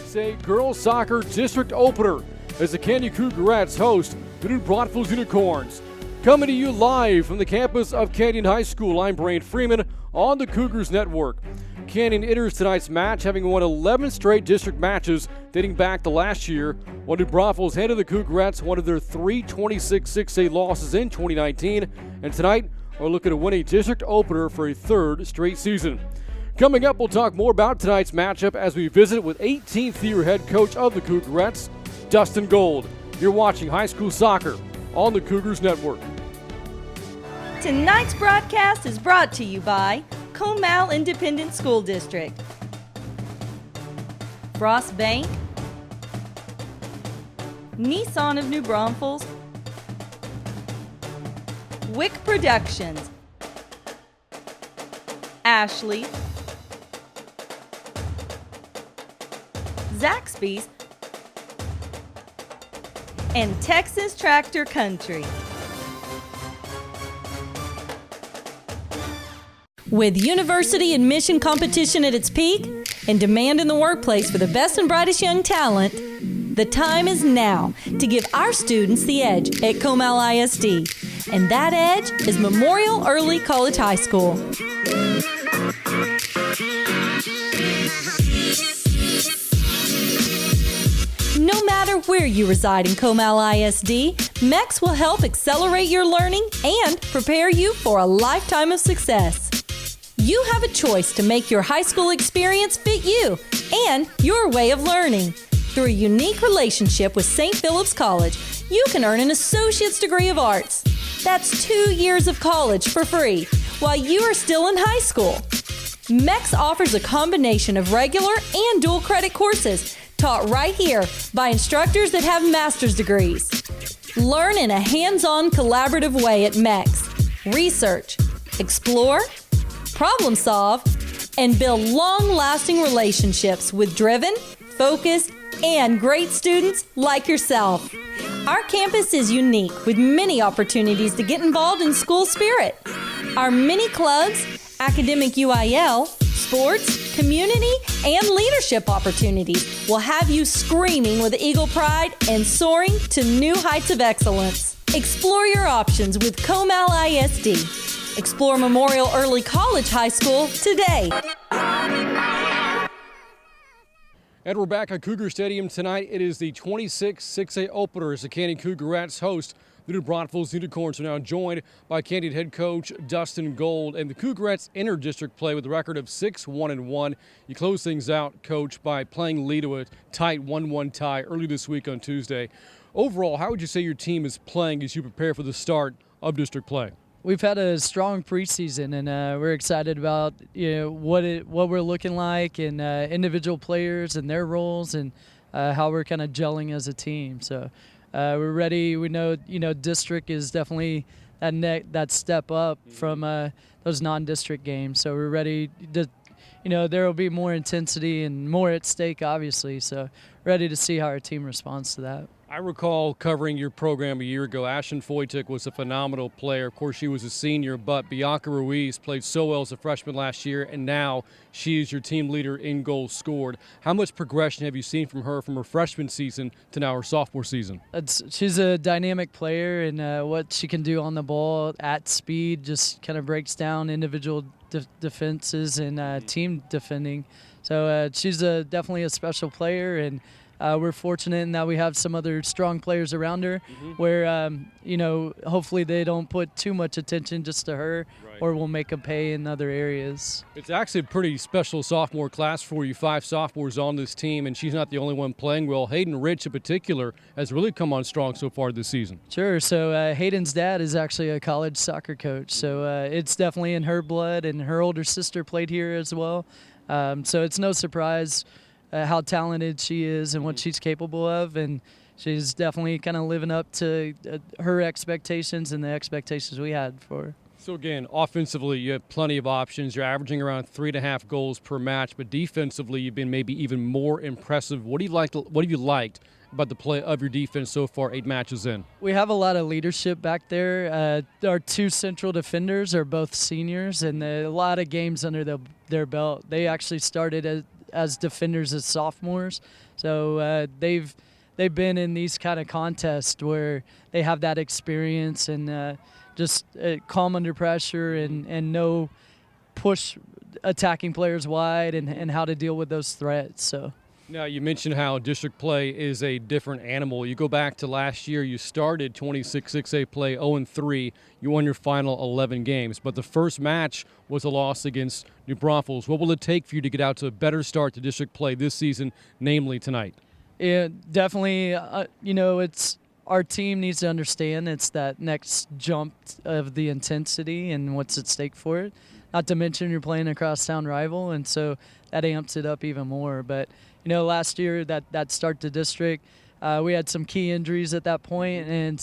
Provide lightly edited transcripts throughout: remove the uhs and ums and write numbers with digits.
6A girls soccer district opener as the Canyon Cougarettes host the new Braunfels Unicorns. Coming to you live from the campus of Canyon High School, I'm Brain Freeman on the Cougars Network. Canyon enters tonight's match having won 11 straight district matches dating back to last year, while New Braunfels handed the Cougarettes one of their 326 6A losses in 2019, and tonight are looking to win a district opener for a third straight season. Coming up, we'll talk more about tonight's matchup as we visit with 18th year head coach of the Cougarettes, Dustin Gold. You're watching high school soccer on the Cougars Network. Tonight's broadcast is brought to you by Comal Independent School District, Frost Bank, Nissan of New Braunfels, Wick Productions, Ashley, Zaxby's, and Texas Tractor Country. With university admission competition at its peak and demand in the workplace for the best and brightest young talent, the time is now to give our students the edge at Comal ISD. And that edge is Memorial Early College High School. No matter where you reside in Comal ISD, MEX will help accelerate your learning and prepare you for a lifetime of success. You have a choice to make your high school experience fit you and your way of learning. Through a unique relationship with St. Philip's College, you can earn an associate's degree of arts. That's 2 years of college for free while you are still in high school. MEX offers a combination of regular and dual credit courses taught right here by instructors that have master's degrees. Learn in a hands-on collaborative way at MEX. Research, explore, problem solve, and build long-lasting relationships with driven, focused, and great students like yourself. Our campus is unique with many opportunities to get involved in school spirit. Our mini clubs, academic UIL, sports, community, and leadership opportunities will have you screaming with eagle pride and soaring to new heights of excellence. Explore your options with Comal ISD. Explore Memorial Early College High School today. And we're back at Cougar Stadium tonight. It is the 26 6A opener as the Canyon Cougarettes host the new Braunfels Unicorns. Are now joined by Canyon head coach Dustin Gold, and the Cougarettes enter district play with a record of 6-1-1. You close things out, coach, by playing lead to a tight 1-1 tie early this week on Tuesday. Overall, how would you say your team is playing as you prepare for the start of district play? We've had a strong preseason, and we're excited about what we're looking like, and individual players and their roles, and how we're kind of gelling as a team. So we're ready. We know district is definitely that step up from those non-district games. So we're ready to. There will be more intensity and more at stake, obviously. So ready to see how our team responds to that. I recall covering your program a year ago. Ashton Foytik was a phenomenal player. Of course, she was a senior, but Bianca Ruiz played so well as a freshman last year, and now she is your team leader in goals scored. How much progression have you seen from her freshman season to now her sophomore season? She's a dynamic player, and what she can do on the ball at speed just kind of breaks down individual defenses and team defending. So she's definitely a special player, and we're fortunate in that we have some other strong players around her where, hopefully they don't put too much attention just to her, or will make them pay in other areas. It's actually a pretty special sophomore class for you. 5 sophomores on this team, and she's not the only one playing well. Hayden Rich in particular has really come on strong so far this season. Sure. So Hayden's dad is actually a college soccer coach. So it's definitely in her blood, and her older sister played here as well. So it's no surprise how talented she is and what she's capable of, and she's definitely kind of living up to her expectations and the expectations we had for her. So again, offensively, you have plenty of options. You're averaging around 3.5 goals per match, but defensively, you've been maybe even more impressive. What have you liked about the play of your defense so far, 8 matches in? We have a lot of leadership back there. Our 2 central defenders are both seniors, and a lot of games under their belt. They actually started as defenders as sophomores. So they've been in these kind of contests where they have that experience and just calm under pressure and know push attacking players wide and how to deal with those threats. So. Now, you mentioned how district play is a different animal. You go back to last year, you started 26-6A play 0-3. You won your final 11 games, but the first match was a loss against New Braunfels. What will it take for you to get out to a better start to district play this season, namely tonight? Yeah, definitely. It's our team needs to understand it's that next jump of the intensity and what's at stake for it. Not to mention you're playing a crosstown rival, and so that amps it up even more. But last year that start to district, we had some key injuries at that point, and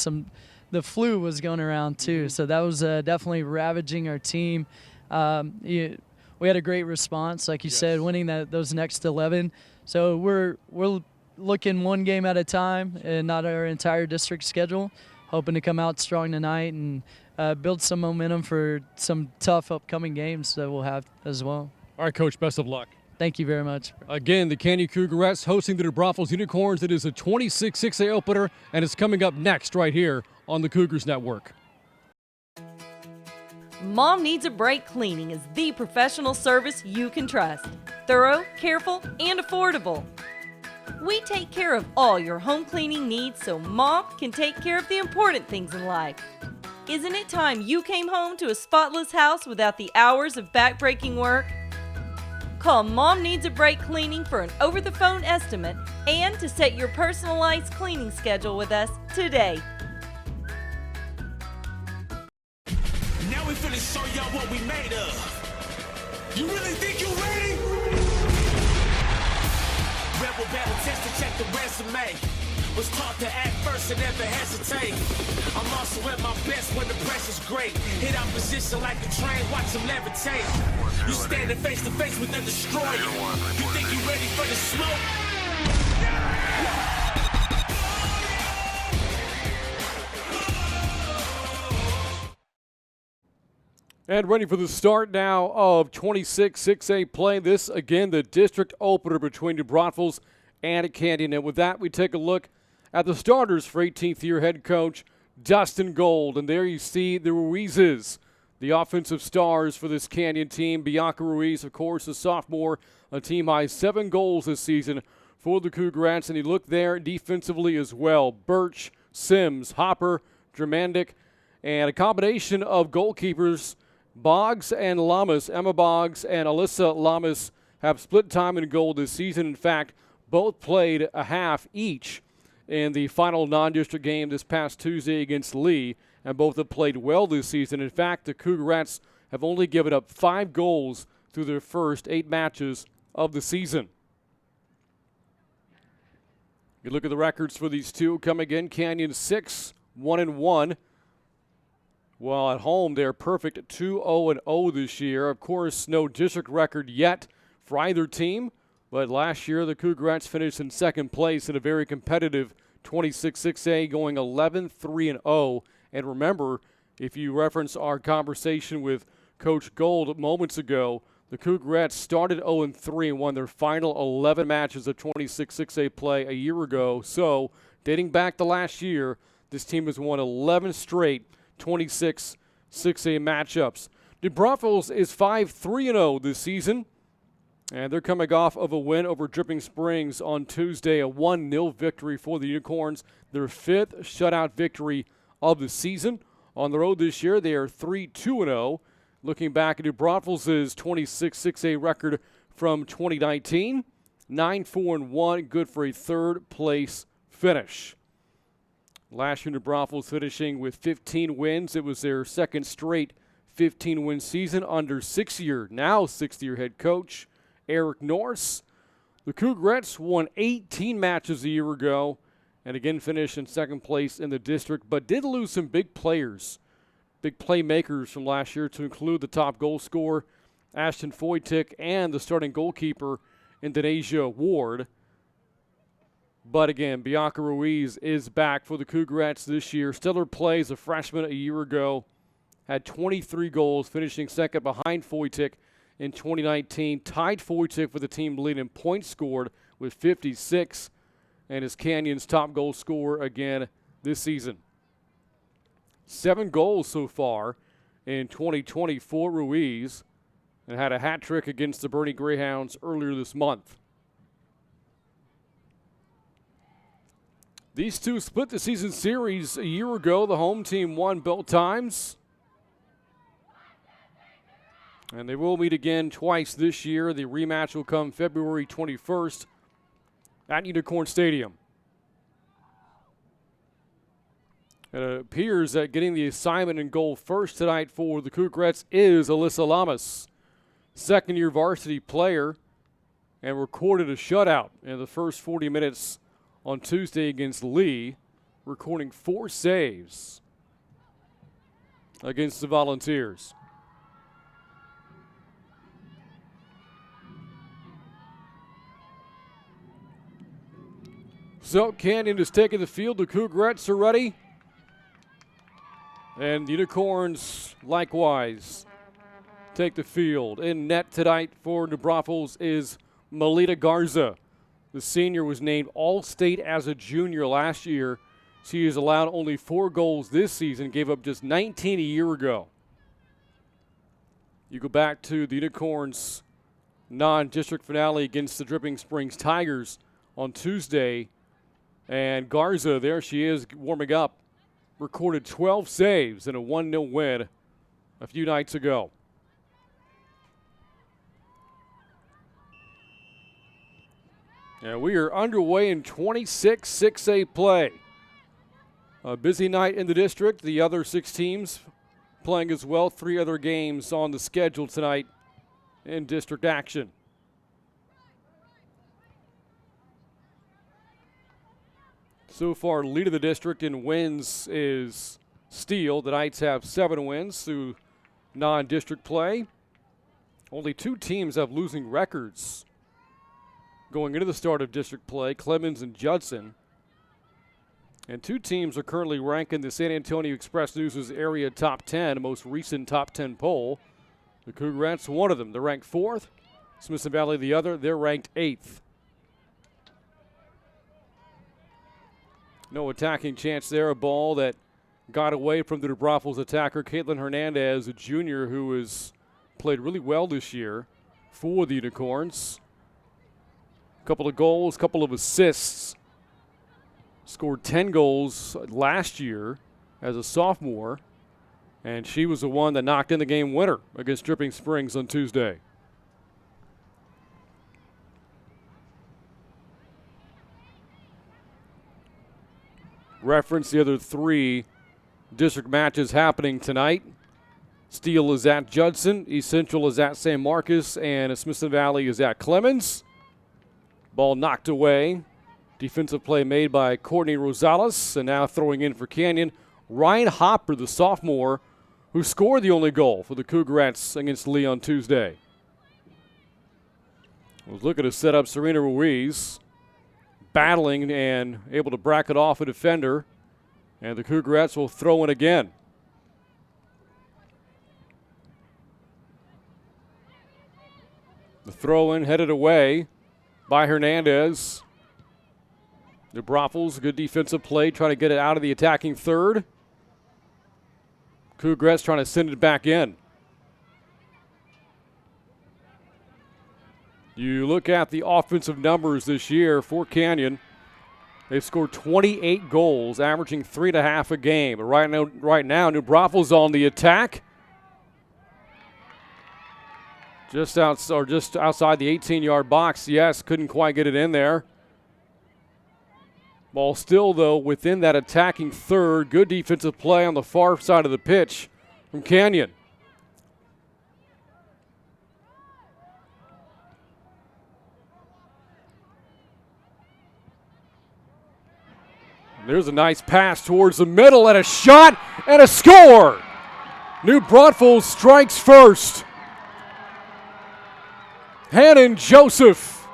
the flu was going around too. So that was definitely ravaging our team. We had a great response, like you said, winning those next 11. So we're looking one game at a time and not our entire district schedule, hoping to come out strong tonight and build some momentum for some tough upcoming games that we'll have as well. All right, Coach, best of luck. Thank you very much. Again, the Canyon Cougarettes hosting the Braunfels Unicorns. It is a 26-6A opener, and it's coming up next right here on the Cougars Network. Mom Needs a Break Cleaning is the professional service you can trust. Thorough, careful, and affordable. We take care of all your home cleaning needs so Mom can take care of the important things in life. Isn't it time you came home to a spotless house without the hours of back-breaking work? Call Mom Needs a Break Cleaning for an over-the-phone estimate and to set your personalized cleaning schedule with us today. Now we finna show y'all what we made of. You really think you ready? Rebel battle test to check the resume. Was taught to act first and never hesitate. I'm also at my best when the pressure's great. Hit opposition like a train, watch them levitate. You standing face to face with a destroyer. You think you ready for the smoke? And ready for the start now of 26-6A play. This, again, the district opener between New Braunfels and Canyon. And with that, we take a look at the starters for 18th year head coach Dustin Gold. And there you see the Ruizes, the offensive stars for this Canyon team. Bianca Ruiz, of course, a sophomore, a team high 7 goals this season for the Cougarettes. And you look there defensively as well. Birch, Sims, Hopper, Germandic, and a combination of goalkeepers. Boggs and Lamas, Emma Boggs and Alyssa Lamas have split time in goal this season. In fact, both played a half each in the final non-district game this past Tuesday against Lee, and both have played well this season. In fact, the Cougarettes have only given up 5 goals through their first 8 matches of the season. You look at the records for these two coming in. Canyon 6-1-1. Well, at home, they're perfect at 2-0-0 this year. Of course, no district record yet for either team, but last year the Cougarettes finished in second place in a very competitive 26-6A, going 11-3-0. And remember, if you reference our conversation with Coach Gold moments ago, the Cougarettes started 0-3 and won their final 11 matches of 26-6A play a year ago. So, dating back to last year, this team has won 11 straight 26-6A matchups. New Braunfels is 5-3-0 this season, and they're coming off of a win over Dripping Springs on Tuesday, a 1-0 victory for the Unicorns, their 5th shutout victory of the season. On the road this year, they are 3-2-0. Looking back at New Braunfels' 26-6A record from 2019, 9-4-1, good for a third-place finish. Last year, New Braunfels finishing with 15 wins. It was their second straight 15-win season under now sixth-year head coach Eric Norris. The Cougarettes won 18 matches a year ago and again finished in second place in the district, but did lose some big players, big playmakers from last year, to include the top goal scorer, Ashton Foytick, and the starting goalkeeper, Indonesia Ward. But again, Bianca Ruiz is back for the Cougarettes this year. Stellar play as a freshman a year ago. Had 23 goals, finishing second behind Foytick in 2019. Tied Foytik for the team lead in points scored with 56, and is Canyon's top goal scorer again this season. 7 goals so far in 2020 for Ruiz, and had a hat trick against the Bernie Greyhounds earlier this month. These two split the season series a year ago. The home team won both times, and they will meet again twice this year. The rematch will come February 21st at Unicorn Stadium. It appears that getting the assignment in goal first tonight for the Cougarettes is Alyssa Lamas, second-year varsity player, and recorded a shutout in the first 40 minutes on Tuesday against Lee, recording 4 saves against the Volunteers. So Canyon is taking the field. The Cougarettes are ready. And the Unicorns likewise take the field. In net tonight for New Braunfels is Melita Garza. The senior was named All-State as a junior last year. She has allowed only 4 goals this season, gave up just 19 a year ago. You go back to the Unicorns' non-district finale against the Dripping Springs Tigers on Tuesday, and Garza, there she is warming up, recorded 12 saves in a 1-0 win a few nights ago. And we are underway in 26 6A play. A busy night in the district. The other 6 teams playing as well. 3 other games on the schedule tonight in district action. So far, lead of the district in wins is Steele. The Knights have 7 wins through non-district play. Only 2 teams have losing records going into the start of district play, Clemens and Judson. And 2 teams are currently ranking the San Antonio Express News' area top 10, most recent top 10 poll. The Cougarettes, one of them, they're ranked 4th. Smithson Valley, the other, they're ranked 8th. No attacking chance there. A ball that got away from the New Braunfels attacker, Caitlin Hernandez, a junior who has played really well this year for the Unicorns. Couple of goals, couple of assists. Scored 10 goals last year as a sophomore, and she was the one that knocked in the game winner against Dripping Springs on Tuesday. Reference the other 3 district matches happening tonight. Steele is at Judson, East Central is at San Marcos, and Smithson Valley is at Clemens. Ball knocked away. Defensive play made by Courtney Rosales, and now throwing in for Canyon, Ryan Hopper, the sophomore, who scored the only goal for the Cougarettes against Lee on Tuesday. Was looking to set up Serena Ruiz, battling and able to bracket off a defender, and the Cougarettes will throw in again. The throw-in headed away by Hernandez. New Braunfels, good defensive play, trying to get it out of the attacking third. Cougarettes trying to send it back in. You look at the offensive numbers this year for Canyon. They've scored 28 goals, averaging 3.5 a game. But right now, New Braunfels on the attack. Just outside the 18-yard box. Yes, couldn't quite get it in there. Ball still, though, within that attacking third. Good defensive play on the far side of the pitch from Canyon. There's a nice pass towards the middle and a shot and a score. New Braunfels strikes first. Hannon Joseph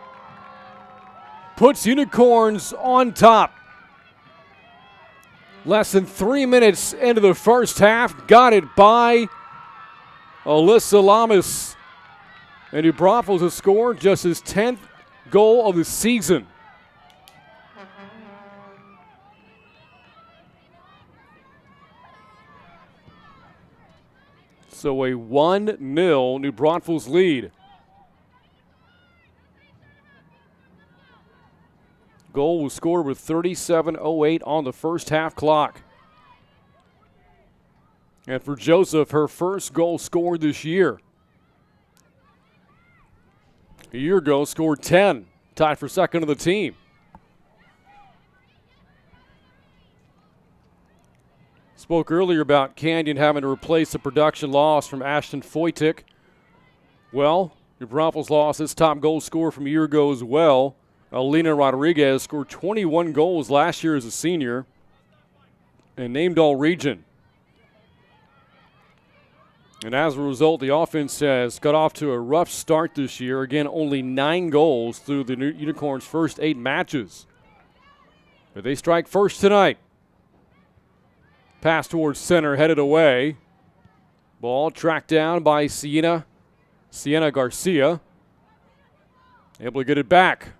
puts Unicorns on top. Less than 3 minutes into the first half. Got it by Alyssa Lamas. And New Braunfels has scored just his 10th goal of the season. So a 1-0 New Braunfels lead. Goal was scored with 37:08 on the first half clock. And for Joseph, her first goal scored this year. A year ago, scored 10, tied for second of the team. Spoke earlier about Canyon having to replace the production loss from Ashton Foytick. Well, New Braunfels lost its top goal scorer from a year ago as well. Alina Rodriguez scored 21 goals last year as a senior and named all-region. And as a result, the offense has got off to a rough start this year. Again, only 9 goals through the Unicorns' first 8 matches. But they strike first tonight. Pass towards center, headed away. Ball tracked down by Sienna Garcia. Able to get it back.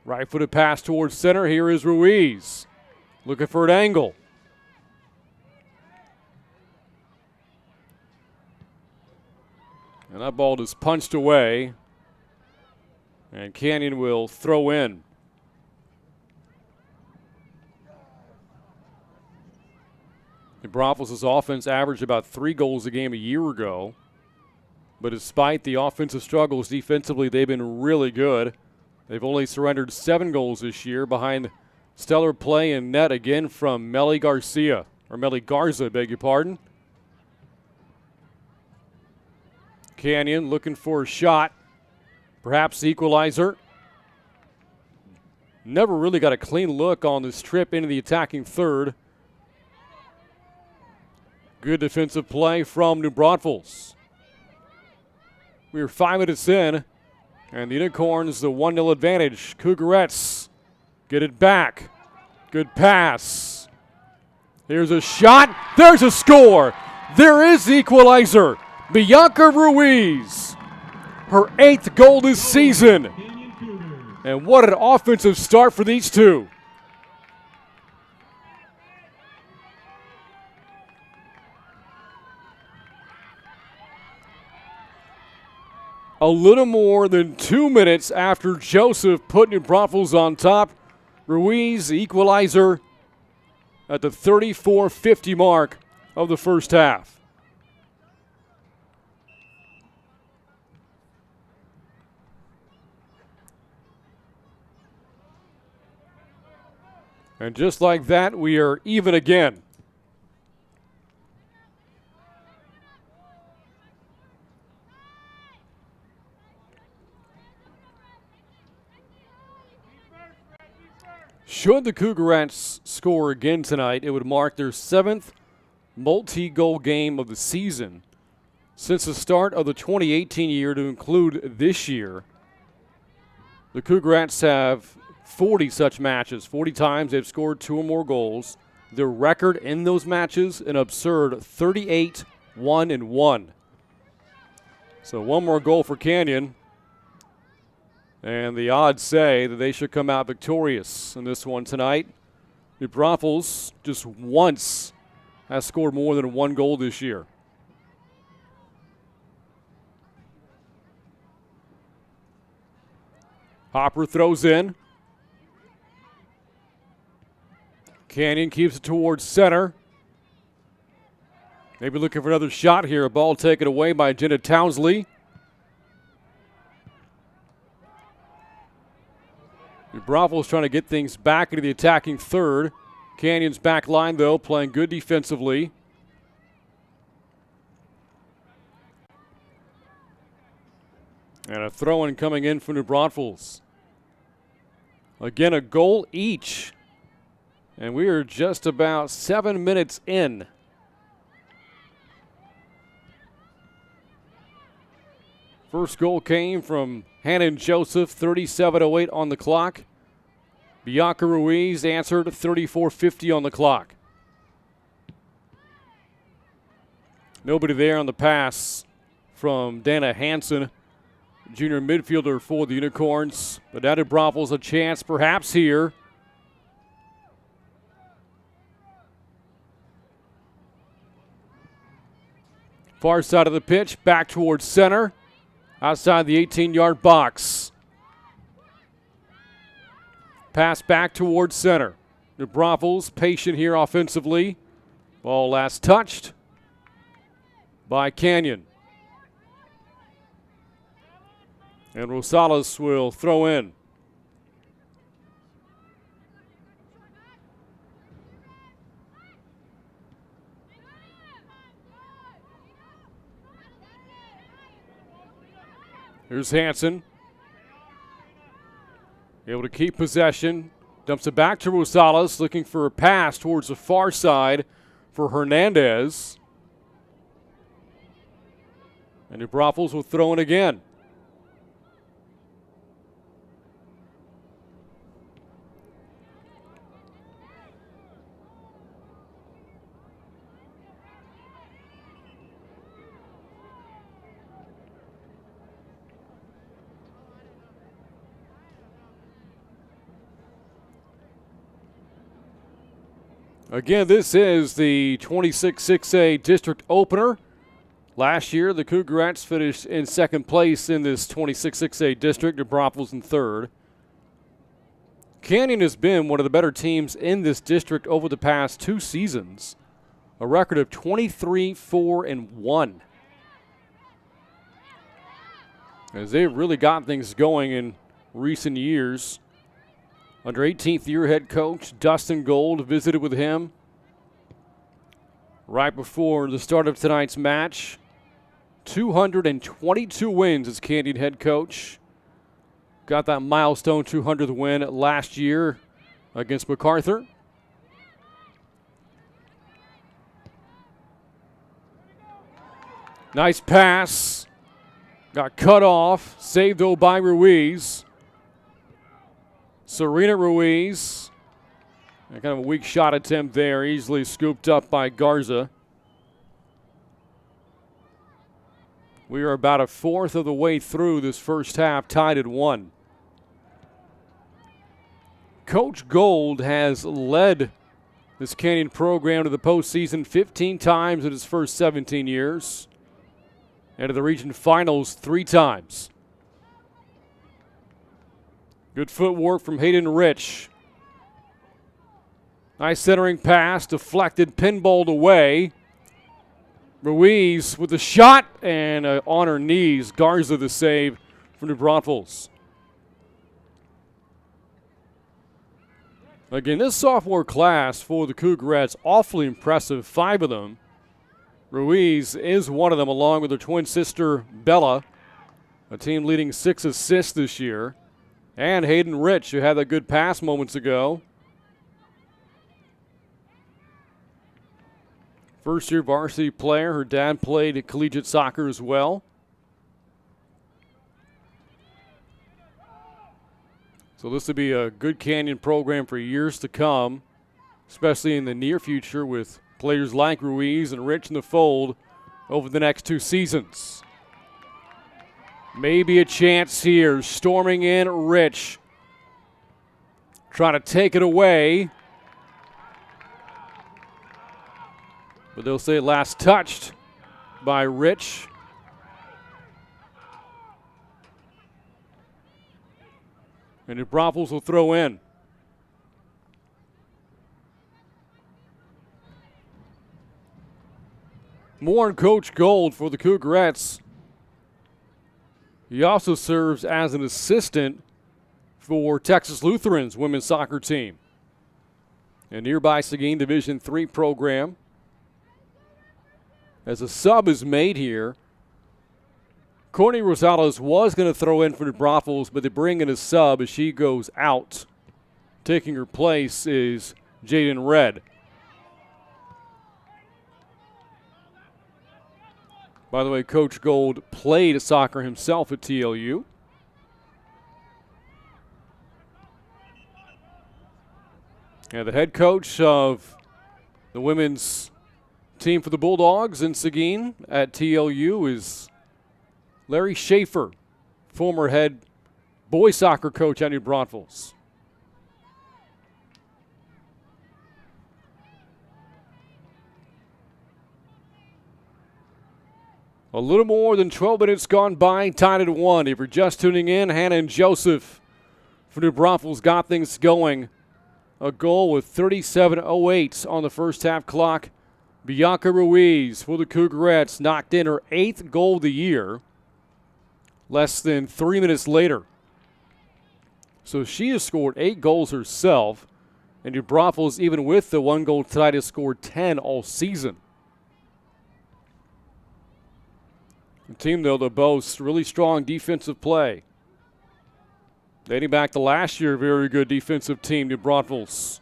Right-footed pass towards center. Here is Ruiz. Looking for an angle. And that ball just punched away. And Canyon will throw in. New Braunfels' offense averaged about 3 goals a game a year ago. But despite the offensive struggles defensively, they've been really good. They've only surrendered 7 goals this year behind stellar play in net again from Melly Garza, beg your pardon. Canyon looking for a shot, perhaps the equalizer. Never really got a clean look on this trip into the attacking third. Good defensive play from New Braunfels. We are 5 minutes in, and the Unicorns the 1-0 advantage. Cougarettes get it back. Good pass. Here's a shot. There's a score. There is the equalizer. Bianca Ruiz, her 8th goal this season. And what an offensive start for these two. A little more than 2 minutes after Joseph put New Braunfels on top, Ruiz, the equalizer, at the 34:50 mark of the first half. And just like that, we are even again. Should the Cougarettes score again tonight, it would mark their 7th multi-goal game of the season since the start of the 2018 year to include this year. The Cougarettes have 40 such matches. 40 times they've scored 2 or more goals. Their record in those matches, an absurd 38-1-1. So 1 more goal for Canyon. And the odds say that they should come out victorious in this one tonight. New Braunfels just once has scored more than 1 goal this year. Hopper throws in. Canyon keeps it towards center. Maybe looking for another shot here. A ball taken away by Jenna Townsley. New Braunfels trying to get things back into the attacking third. Canyon's back line, though, playing good defensively. And a throw-in coming in for New Braunfels. Again, a goal each. And we are just about 7 minutes in. First goal came from Hannah Joseph, 37:08 on the clock. Bianca Ruiz answered 34:50 on the clock. Nobody there on the pass from Dana Hansen, junior midfielder for the Unicorns. But now to Braunfels a chance perhaps here. Far side of the pitch, back towards center, outside the 18-yard box. Pass back towards center. The Braunfels patient here offensively. Ball last touched by Canyon. And Rosales will throw in. Here's Hansen. Able to keep possession. Dumps it back to Rosales, looking for a pass towards the far side for Hernandez. And the Braunfels will throw in again. Again, this is the 26-6A district opener. Last year, the Cougarettes finished in second place in this 26-6A district. The Braunfels in third. Canyon has been one of the better teams in this district over the past 2 seasons. A record of 23-4-1. As they've really got things going in recent years. Under 18th year head coach Dustin Gold visited with him right before the start of tonight's match. 222 wins as Canyon head coach. Got that milestone 200th win last year against MacArthur. Nice pass. Got cut off. Saved though by Ruiz. Serena Ruiz, kind of a weak shot attempt there, easily scooped up by Garza. We are about a fourth of the way through this first half, tied at 1. Coach Gold has led this Canyon program to the postseason 15 times in his first 17 years, and to the region finals 3 times. Good footwork from Hayden Rich. Nice centering pass, deflected, pinballed away. Ruiz with the shot, and on her knees, Garza the save from the Braunfels. Again, this sophomore class for the Cougarettes, awfully impressive, 5 of them. Ruiz is one of them, along with her twin sister, Bella, a team leading 6 assists this year. And Hayden Rich, who had that good pass moments ago. First-year varsity player. Her dad played collegiate soccer as well. So this will be a good Canyon program for years to come, especially in the near future with players like Ruiz and Rich in the fold over the next 2 seasons. Maybe a chance here. Storming in, Rich. Trying to take it away. But they'll say last touched by Rich. And the Braunfels will throw in. More on Coach Gold for the Cougarettes. He also serves as an assistant for Texas Lutheran's women's soccer team. A nearby Seguin Division III program. As a sub is made here, Courtney Rosales was going to throw in for the Braunfels, but they bring in a sub as she goes out. Taking her place is Jaden Red. By the way, Coach Gold played soccer himself at TLU. And the head coach of the women's team for the Bulldogs in Seguin at TLU is Larry Schaefer, former head boys soccer coach at New Braunfels. A little more than 12 minutes gone by, tied at 1. If you're just tuning in, Hannah and Joseph for New Braunfels got things going. A goal with 37:08 on the first half clock. Bianca Ruiz for the Cougarettes knocked in her 8th goal of the year less than 3 minutes later. So she has scored 8 goals herself, and New Braunfels, even with the 1 goal tonight, has scored 10 all season. The team, though, that boasts really strong defensive play. Dating back to last year, very good defensive team, New Braunfels.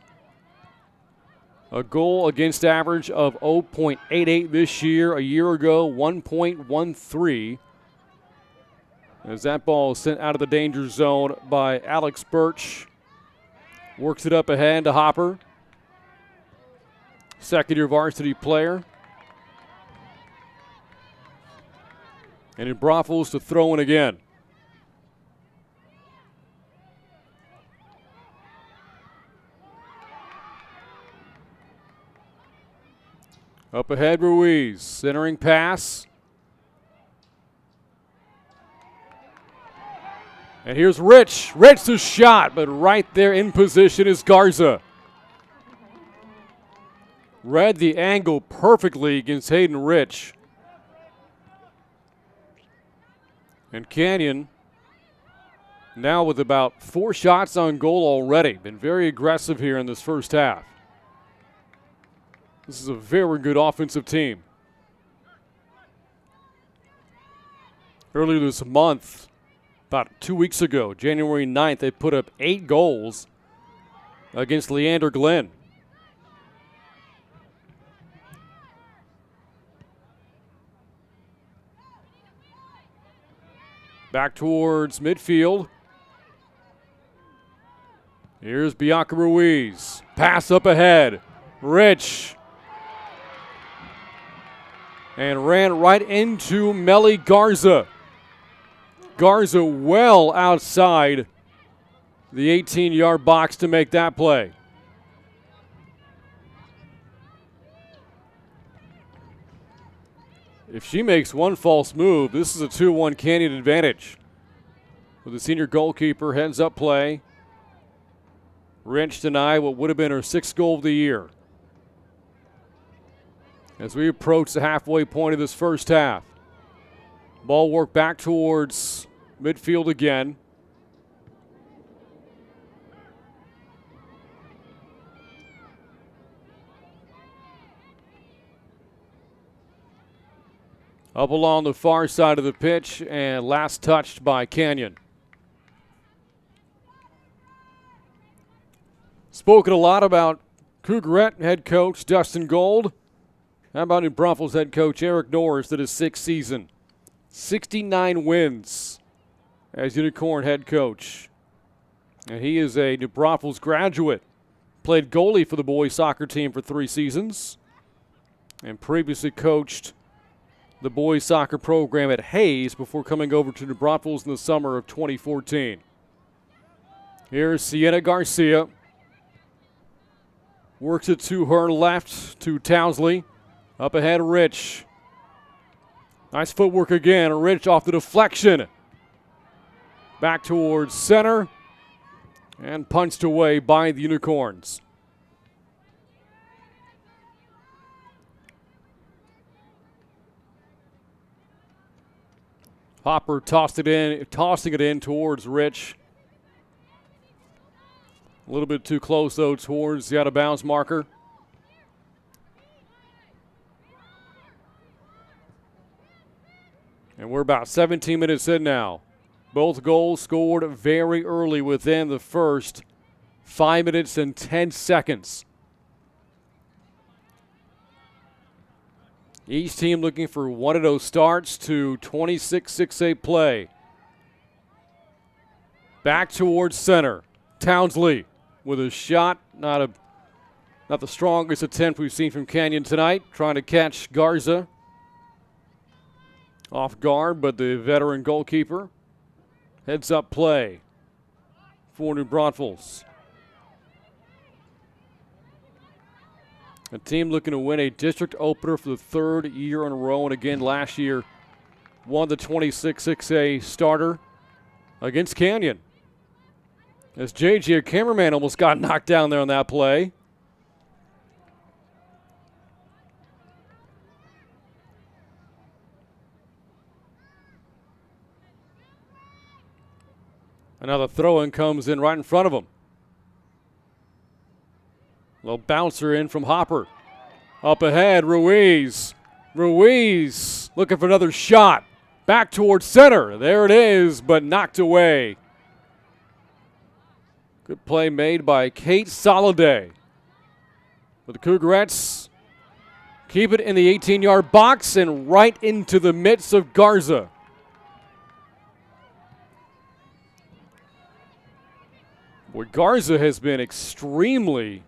A goal against average of 0.88 this year. A year ago, 1.13. As that ball is sent out of the danger zone by Alex Birch. Works it up ahead to Hopper. Second-year varsity player. And in Braunfels to throw in again. Up ahead, Ruiz. Centering pass. And here's Rich. Rich the shot, but right there in position is Garza. Read the angle perfectly against Hayden Rich. And Canyon now with about 4 shots on goal already. Been very aggressive here in this first half. This is a very good offensive team. Earlier this month, about 2 weeks ago, January 9th, they put up 8 goals against Leander Glenn. Back towards midfield. Here's Bianca Ruiz. Pass up ahead. Rich. And ran right into Melly Garza. Garza well outside the 18-yard box to make that play. If she makes one false move, this is a 2-1 Canyon advantage. With the senior goalkeeper, heads up play. Rich denied what would have been her 6th goal of the year. As we approach the halfway point of this first half. Ball work back towards midfield again. Up along the far side of the pitch and last touched by Canyon. Spoken a lot about Cougarette head coach Dustin Gold. How about New Braunfels head coach Eric Norris at his 6th season? 69 wins as Unicorn head coach. And he is a New Braunfels graduate. Played goalie for the boys soccer team for 3 seasons. And previously coached the boys soccer program at Hayes before coming over to New Braunfels in the summer of 2014. Here's Sienna Garcia. Works it to her left to Townsley. Up ahead, Rich. Nice footwork again. Rich off the deflection. Back towards center. And punched away by the Unicorns. Hopper tossing it in towards Rich. A little bit too close, though, towards the out-of-bounds marker. And we're about 17 minutes in now. Both goals scored very early within the first 5 minutes and 10 seconds. Each team looking for one of those starts to 26-6-8 play. Back towards center. Townsley with a shot. Not the strongest attempt we've seen from Canyon tonight. Trying to catch Garza. Off guard, but the veteran goalkeeper heads up play for New Braunfels. A team looking to win a district opener for the third year in a row, and again last year won the 26-6A starter against Canyon. As JJ, a cameraman, almost got knocked down there on that play. Another throw-in comes in right in front of him. Little bouncer in from Hopper. Up ahead, Ruiz. Ruiz looking for another shot. Back towards center. There it is, but knocked away. Good play made by Kate Soliday. But the Cougarettes keep it in the 18-yard box and right into the midst of Garza. Boy, Garza has been extremely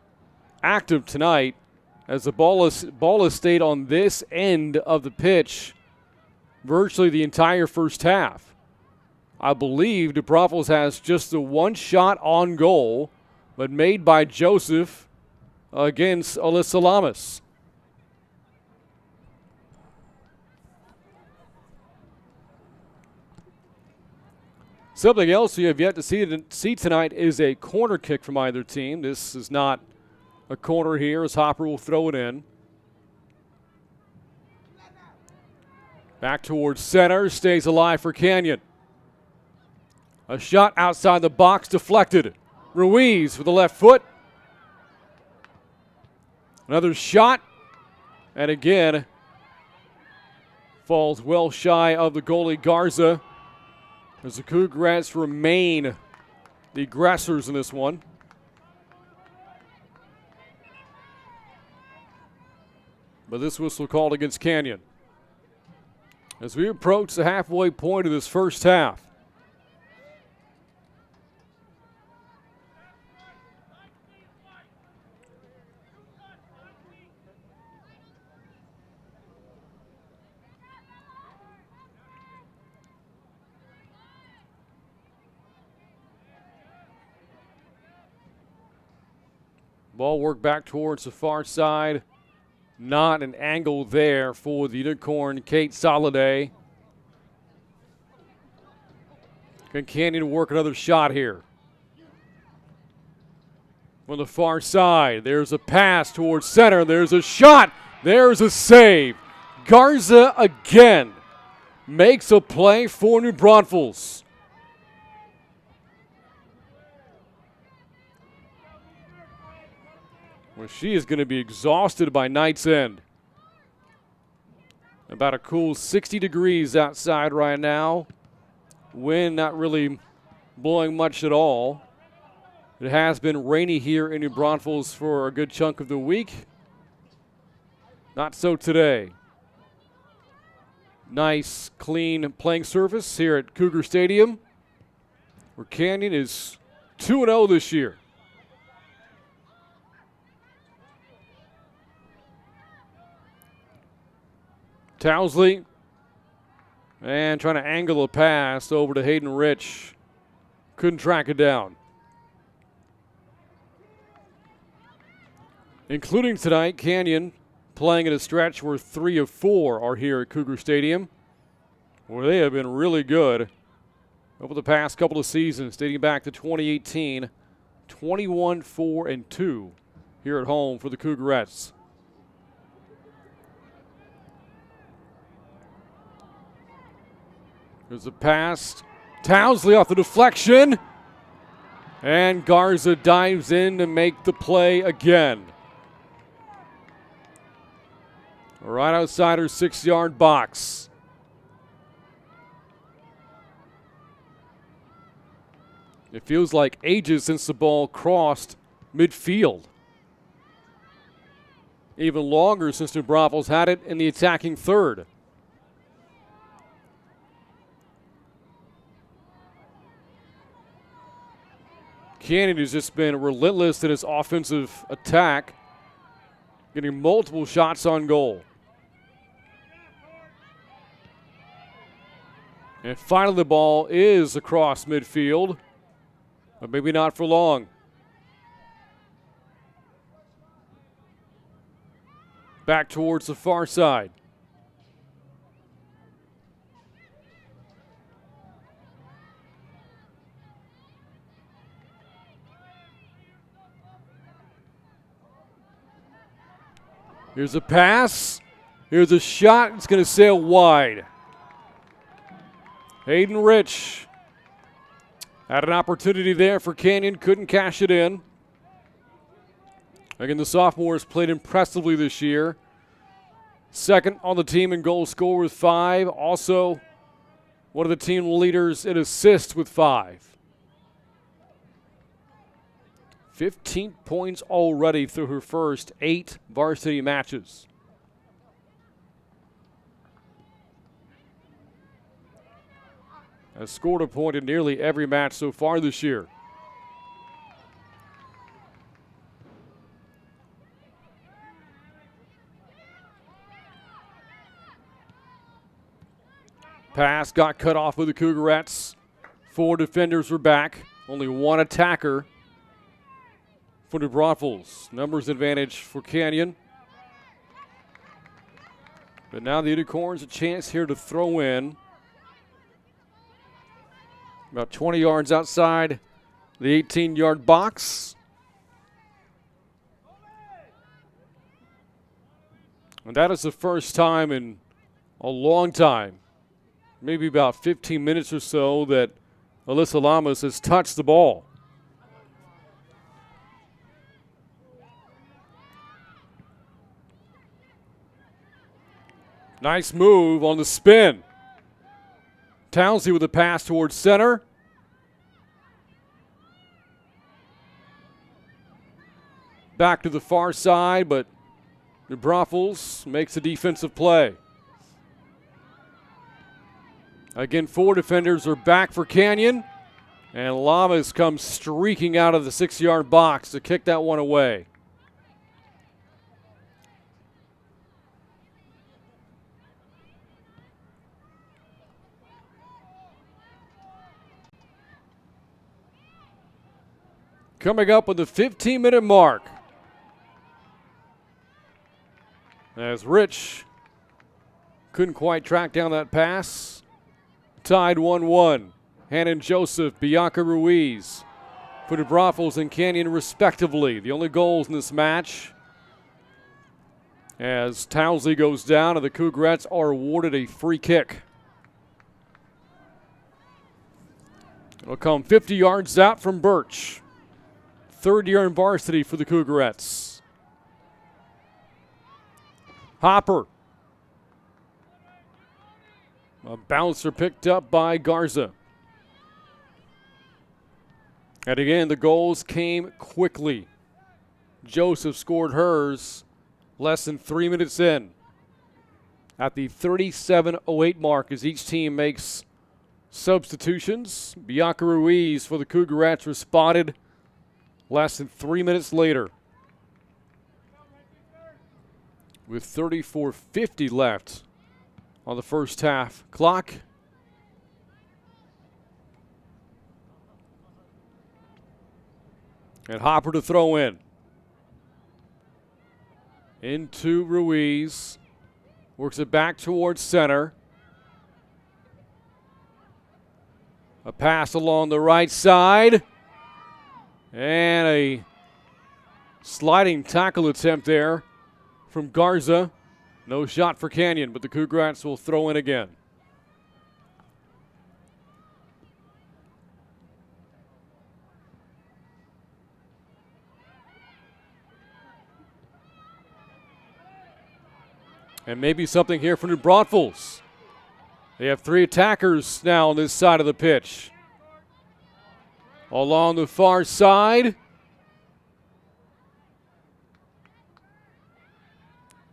active tonight as the ball has stayed on this end of the pitch virtually the entire first half. I believe New Braunfels has just the one shot on goal, but made by Joseph against Alyssa Lamas. Something else we have yet to see tonight is a corner kick from either team. This is not a corner here as Hopper will throw it in. Back towards center, stays alive for Canyon. A shot outside the box deflected. Ruiz with the left foot. Another shot, and again, falls well shy of the goalie Garza, as the Cougarettes remain the aggressors in this one. But this whistle called against Canyon. As we approach the halfway point of this first half. Ball worked back towards the far side. Not an angle there for the Unicorn, Kate Soliday. Can Canyon work another shot here? From the far side, there's a pass towards center. There's a shot. There's a save. Garza again makes a play for New Braunfels. Well, she is going to be exhausted by night's end. About a cool 60 degrees outside right now. Wind not really blowing much at all. It has been rainy here in New Braunfels for a good chunk of the week. Not so today. Nice, clean playing surface here at Cougar Stadium, where Canyon is 2-0 this year. Towsley, and trying to angle a pass over to Hayden Rich. Couldn't track it down. Including tonight, Canyon playing at a stretch where 3 of 4 are here at Cougar Stadium, where they have been really good over the past couple of seasons, dating back to 2018, 21-4-2 here at home for the Cougarettes. There's a pass. Townsley off the deflection. And Garza dives in to make the play again. Right outside her 6-yard box. It feels like ages since the ball crossed midfield. Even longer since New Braunfels had it in the attacking third. Canyon has just been relentless in his offensive attack, getting multiple shots on goal. And finally the ball is across midfield, but maybe not for long. Back towards the far side. Here's a pass. Here's a shot. It's going to sail wide. Hayden Rich had an opportunity there for Canyon. Couldn't cash it in. Again, the sophomores played impressively this year. Second on the team in goal score with 5. Also, one of the team leaders in assists with 5. 15 points already through her first 8 varsity matches. Has scored a point in nearly every match so far this year. Pass got cut off with the Cougarettes. 4 defenders were back. Only 1 attacker for the Braunfels. Numbers advantage for Canyon. But now the Unicorns a chance here to throw in. About 20 yards outside the 18-yard box. And that is the first time in a long time, maybe about 15 minutes or so, that Alyssa Lamas has touched the ball. Nice move on the spin. Townsley with a pass towards center. Back to the far side, but the Braunfels makes a defensive play. Again, 4 defenders are back for Canyon, and Lamas comes streaking out of the 6-yard box to kick that one away. Coming up on the 15-minute mark, as Rich couldn't quite track down that pass. Tied 1-1. Hannon Joseph, Bianca Ruiz for the Braunfels and Canyon respectively. The only goals in this match, as Townsley goes down and the Cougarettes are awarded a free kick. It'll come 50 yards out from Birch. 3rd year in varsity for the Cougarettes. Hopper. A bouncer picked up by Garza. And again, the goals came quickly. Joseph scored hers less than 3 minutes in. At the 37:08 mark as each team makes substitutions. Bianca Ruiz for the Cougarettes responded less than 3 minutes later. With 34:50 left on the first half clock. And Hopper to throw in. Into Ruiz. Works it back towards center. A pass along the right side. And a sliding tackle attempt there from Garza. No shot for Canyon, but the Cougarettes will throw in again. And maybe something here for New Braunfels. They have 3 attackers now on this side of the pitch. Along the far side.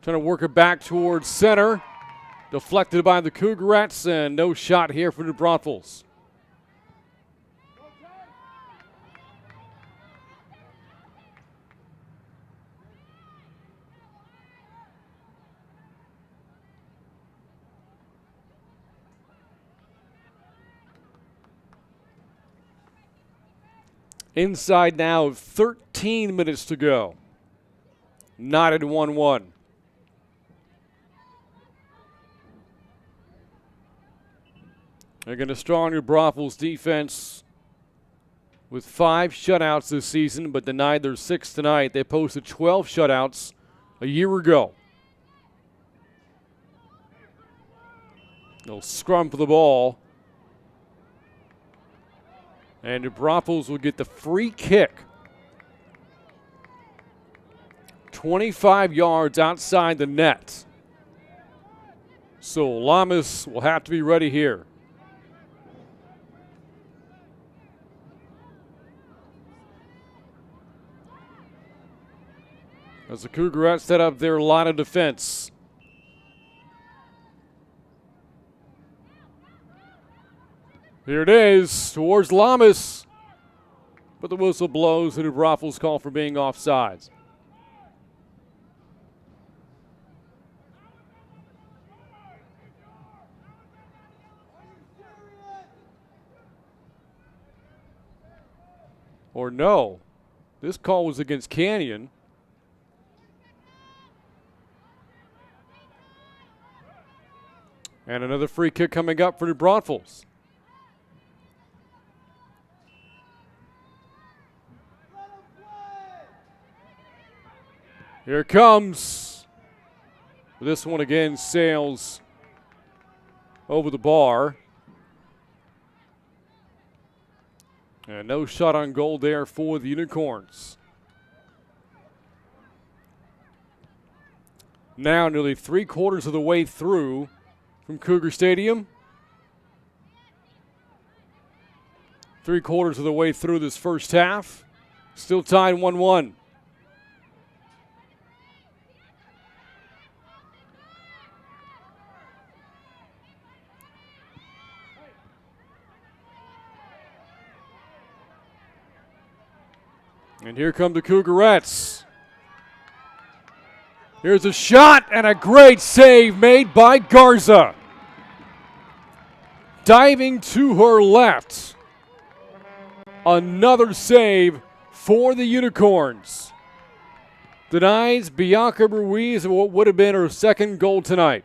Trying to work it back towards center. Deflected by the Cougarettes, and no shot here for New Braunfels. Inside now, 13 minutes to go. Knotted 1-1. Again, a strong New Braunfels defense with 5 shutouts this season, but denied their 6th tonight. They posted 12 shutouts a year ago. They'll scrum for the ball. And New Braunfels will get the free kick. 25 yards outside the net. So Lamas will have to be ready here. As the Cougarettes set up their line of defense. Here it is, towards Lamas. But the whistle blows, the New Braunfels call for being offsides. Or no, this call was against Canyon. And another free kick coming up for New Braunfels. Here it comes. This one again sails over the bar. And no shot on goal there for the Unicorns. Now nearly 3/4 of the way through from Cougar Stadium. 3/4 of the way through this first half. Still tied 1-1. And here come the Cougarettes. Here's a shot and a great save made by Garza. Diving to her left. Another save for the Unicorns. Denies Bianca Ruiz what would have been her 2nd goal tonight.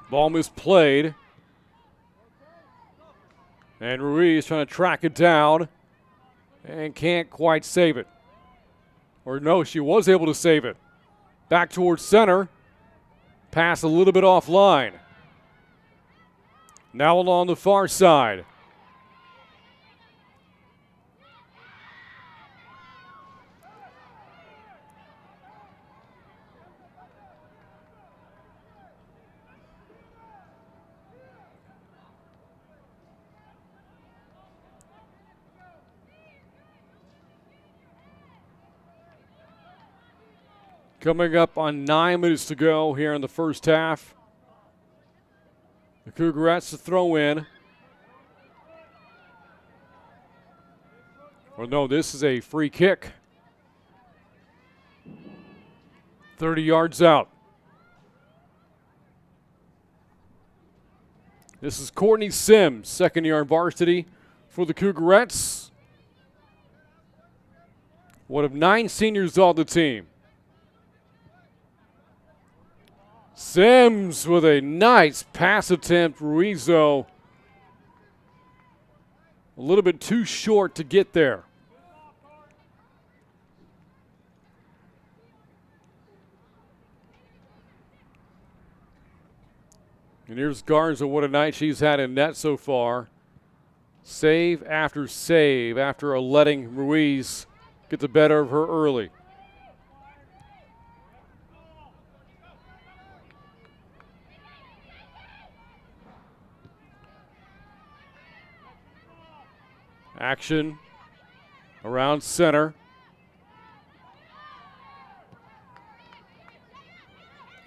Ball misplayed. And Ruiz trying to track it down and can't quite save it. Or no, she was able to save it. Back towards center. Pass a little bit offline. Now along the far side. Coming up on 9 minutes to go here in the first half. The Cougarettes to throw in. Well, no, this is a free kick. 30 yards out. This is Courtney Sims, 2nd-year varsity for the Cougarettes. One of 9 seniors on the team. Sims with a nice pass attempt. Ruizo a little bit too short to get there. And here's Garza. What a night she's had in net so far. Save after letting Ruiz get the better of her early. Action around center.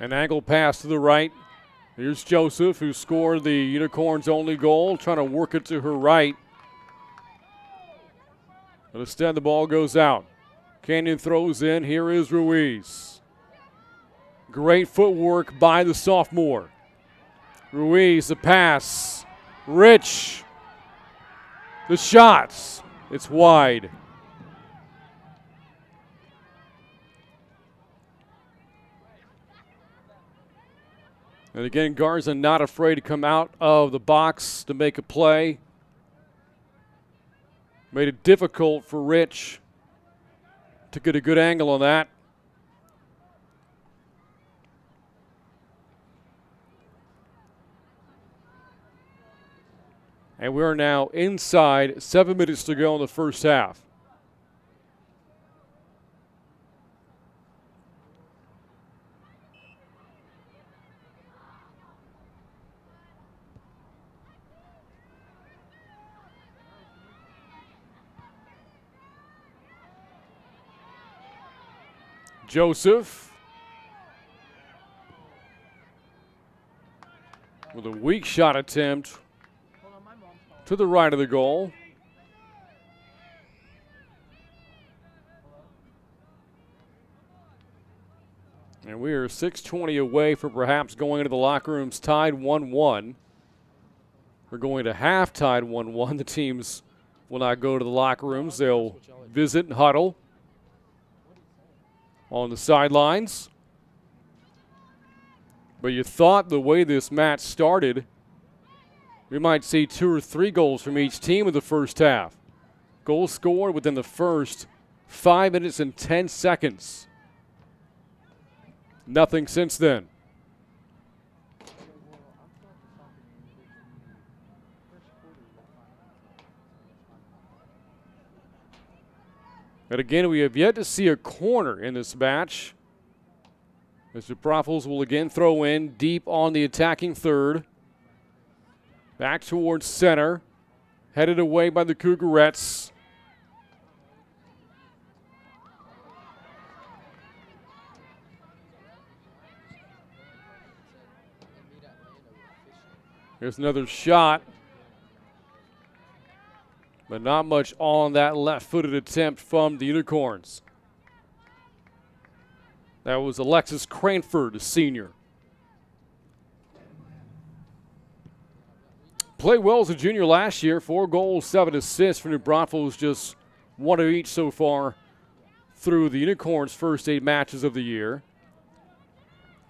An angle pass to the right. Here's Joseph, who scored the Unicorns' only goal, trying to work it to her right. But instead, the ball goes out. Canyon throws in. Here is Ruiz. Great footwork by the sophomore. Ruiz, the pass. Rich. The shots. It's wide. And again, Garza not afraid to come out of the box to make a play. Made it difficult for Rich to get a good angle on that. And we're now inside 7 minutes to go in the first half. Joseph with a weak shot attempt to the right of the goal. And we are 6:20 away from perhaps going into the locker rooms tied 1-1. We're going to half tied 1-1. The teams will not go to the locker rooms. They'll visit and huddle on the sidelines. But you thought the way this match started, we might see 2 or 3 goals from each team in the first half. Goals scored within the first 5 minutes and 10 seconds. Nothing since then. And again, we have yet to see a corner in this match. Mr. Braunfels will again throw in deep on the attacking third. Back towards center. Headed away by the Cougarettes. Here's another shot. But not much on that left-footed attempt from the Unicorns. That was Alexis Cranford, a senior. Played well as a junior last year. 4 goals, 7 assists for New Braunfels, just 1 of each so far through the Unicorns' first 8 matches of the year.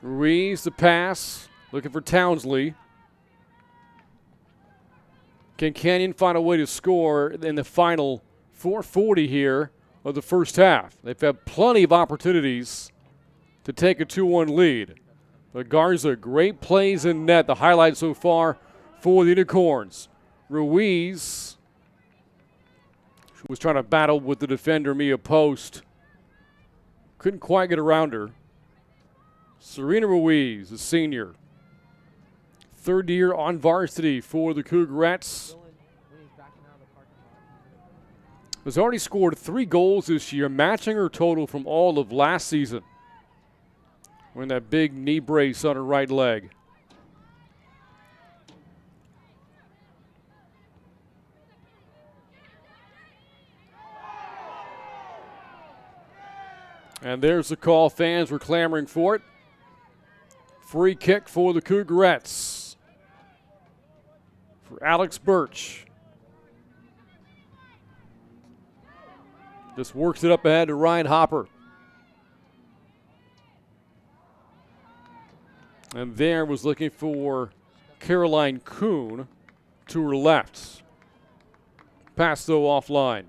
Ruiz, the pass, looking for Townsley. Can Canyon find a way to score in the final 4:40 here of the first half? They've had plenty of opportunities to take a 2-1 lead. But Garza, great plays in net. The highlight so far for the Unicorns. Ruiz was trying to battle with the defender, Mia Post. Couldn't quite get around her. Serena Ruiz, a senior. 3rd year on varsity for the Cougarettes. Has already scored 3 goals this year, matching her total from all of last season. Wearing that big knee brace on her right leg. And there's the call. Fans were clamoring for it. Free kick for the Cougarettes. For Alex Birch. Just works it up ahead to Ryan Hopper. And there was looking for Caroline Kuhn to her left. Pass though offline.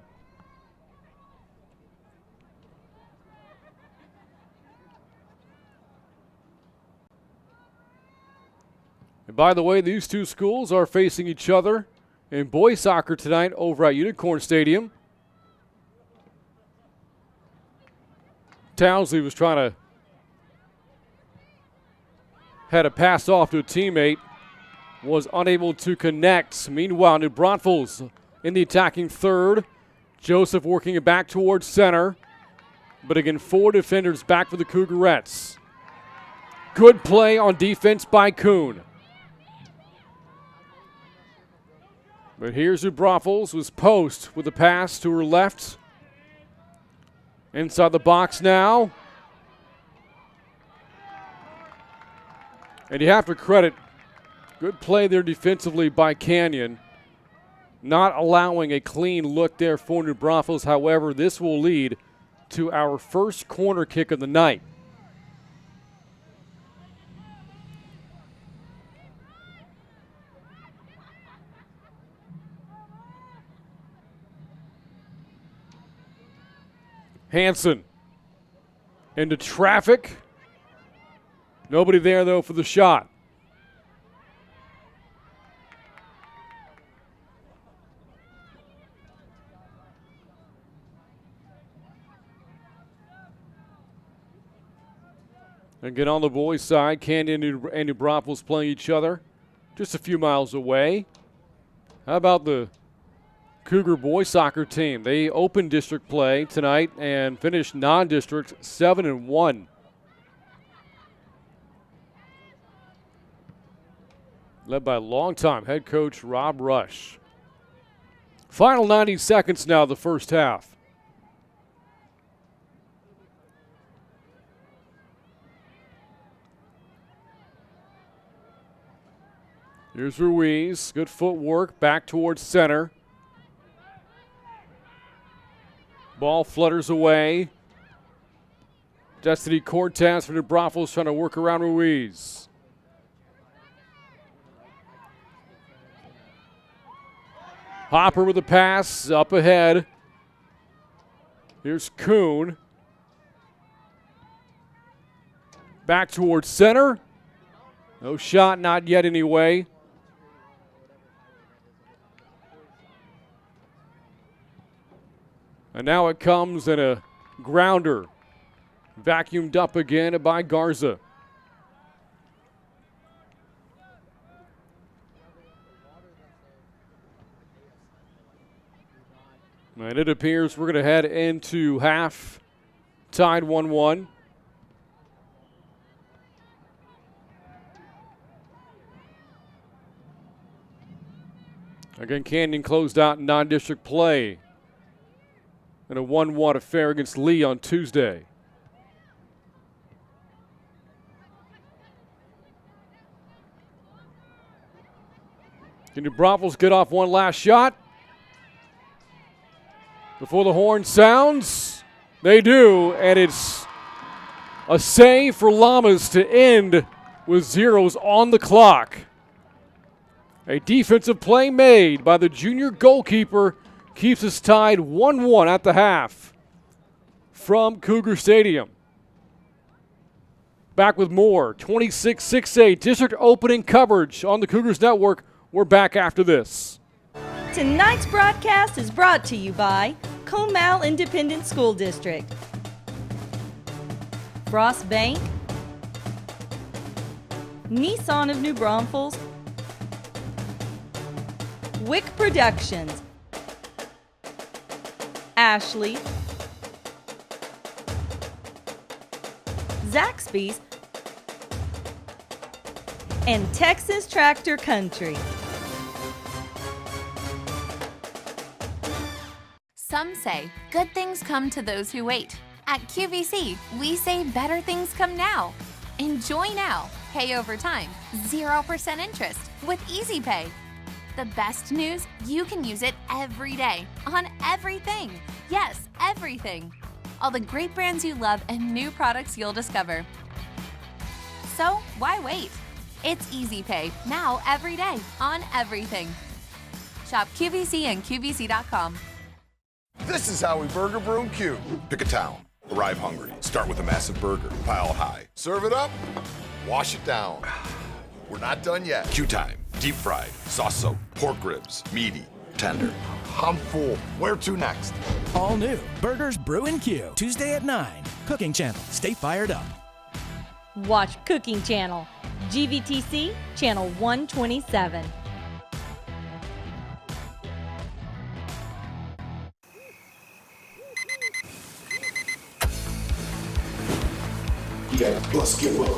And by the way, these two schools are facing each other in boys soccer tonight over at Unicorn Stadium. Townsley was trying to had a pass off to a teammate, was unable to connect. Meanwhile, New Braunfels in the attacking third. Joseph working it back towards center. But again, 4 defenders back for the Cougarettes. Good play on defense by Kuhn. But here's New Braunfels, was Post with a pass to her left. Inside the box now. And you have to credit good play there defensively by Canyon, not allowing a clean look there for New Braunfels. However, this will lead to our first corner kick of the night. Hansen into traffic. Nobody there, though, for the shot. Again, on the boys' side, Canyon and New Braunfels playing each other just a few miles away. How about the Cougar boys soccer team? They opened district play tonight and finished non-district 7-1. Led by longtime head coach Rob Rush. Final 90 seconds now, the first half. Here's Ruiz. Good footwork back towards center. Ball flutters away. Destiny Cortez for New Braunfels trying to work around Ruiz. Hopper with the pass up ahead. Here's Kuhn. Back towards center. No shot, not yet anyway. And now it comes in a grounder. Vacuumed up again by Garza. And it appears we're going to head into half tied 1-1. Again, Canyon closed out in non-district play in a 1-1 affair against Lee on Tuesday. Can New Braunfels get off one last shot before the horn sounds? They do, and it's a save for Llamas to end with zeros on the clock. A defensive play made by the junior goalkeeper keeps us tied 1-1 at the half from Cougar Stadium. Back with more 26-6A district opening coverage on the Cougars Network. We're back after this. Tonight's broadcast is brought to you by Comal Independent School District, Frost Bank, Nissan of New Braunfels, Wick Productions, Ashley, Zaxby's, and Texas Tractor Country. Some say good things come to those who wait. At QVC, we say better things come now. Enjoy now, pay over time, 0% interest with Easy Pay. The best news, you can use it every day on everything. Yes, everything. All the great brands you love and new products you'll discover. So why wait? It's Easy Pay now every day on everything. Shop QVC and QVC.com. This is how we burger brew and Q. Pick a town. Arrive hungry. Start with a massive burger. Pile high. Serve it up. Wash it down. We're not done yet. Q time. Deep fried. Sauce soaked. Pork ribs. Meaty. Tender. I'm full. Where to next? All new Burgers Brew and Q. Tuesday at 9. Cooking Channel. Stay fired up. Watch Cooking Channel, GVTC, Channel 127. Yeah, let's get well.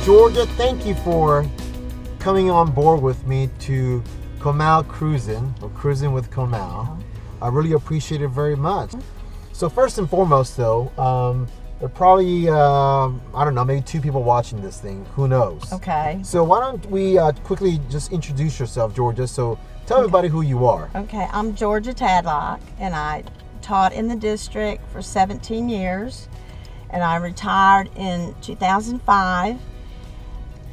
Georgia, thank you for coming on board with me to Comal Cruising, or Cruising with Comal. I really appreciate it very much. So first and foremost though, there are probably, I don't know, maybe 2 people watching this thing, who knows? Okay. So why don't we quickly just introduce yourself, Georgia, so tell everybody who you are. Okay, I'm Georgia Tadlock, and I taught in the district for 17 years, and I retired in 2005.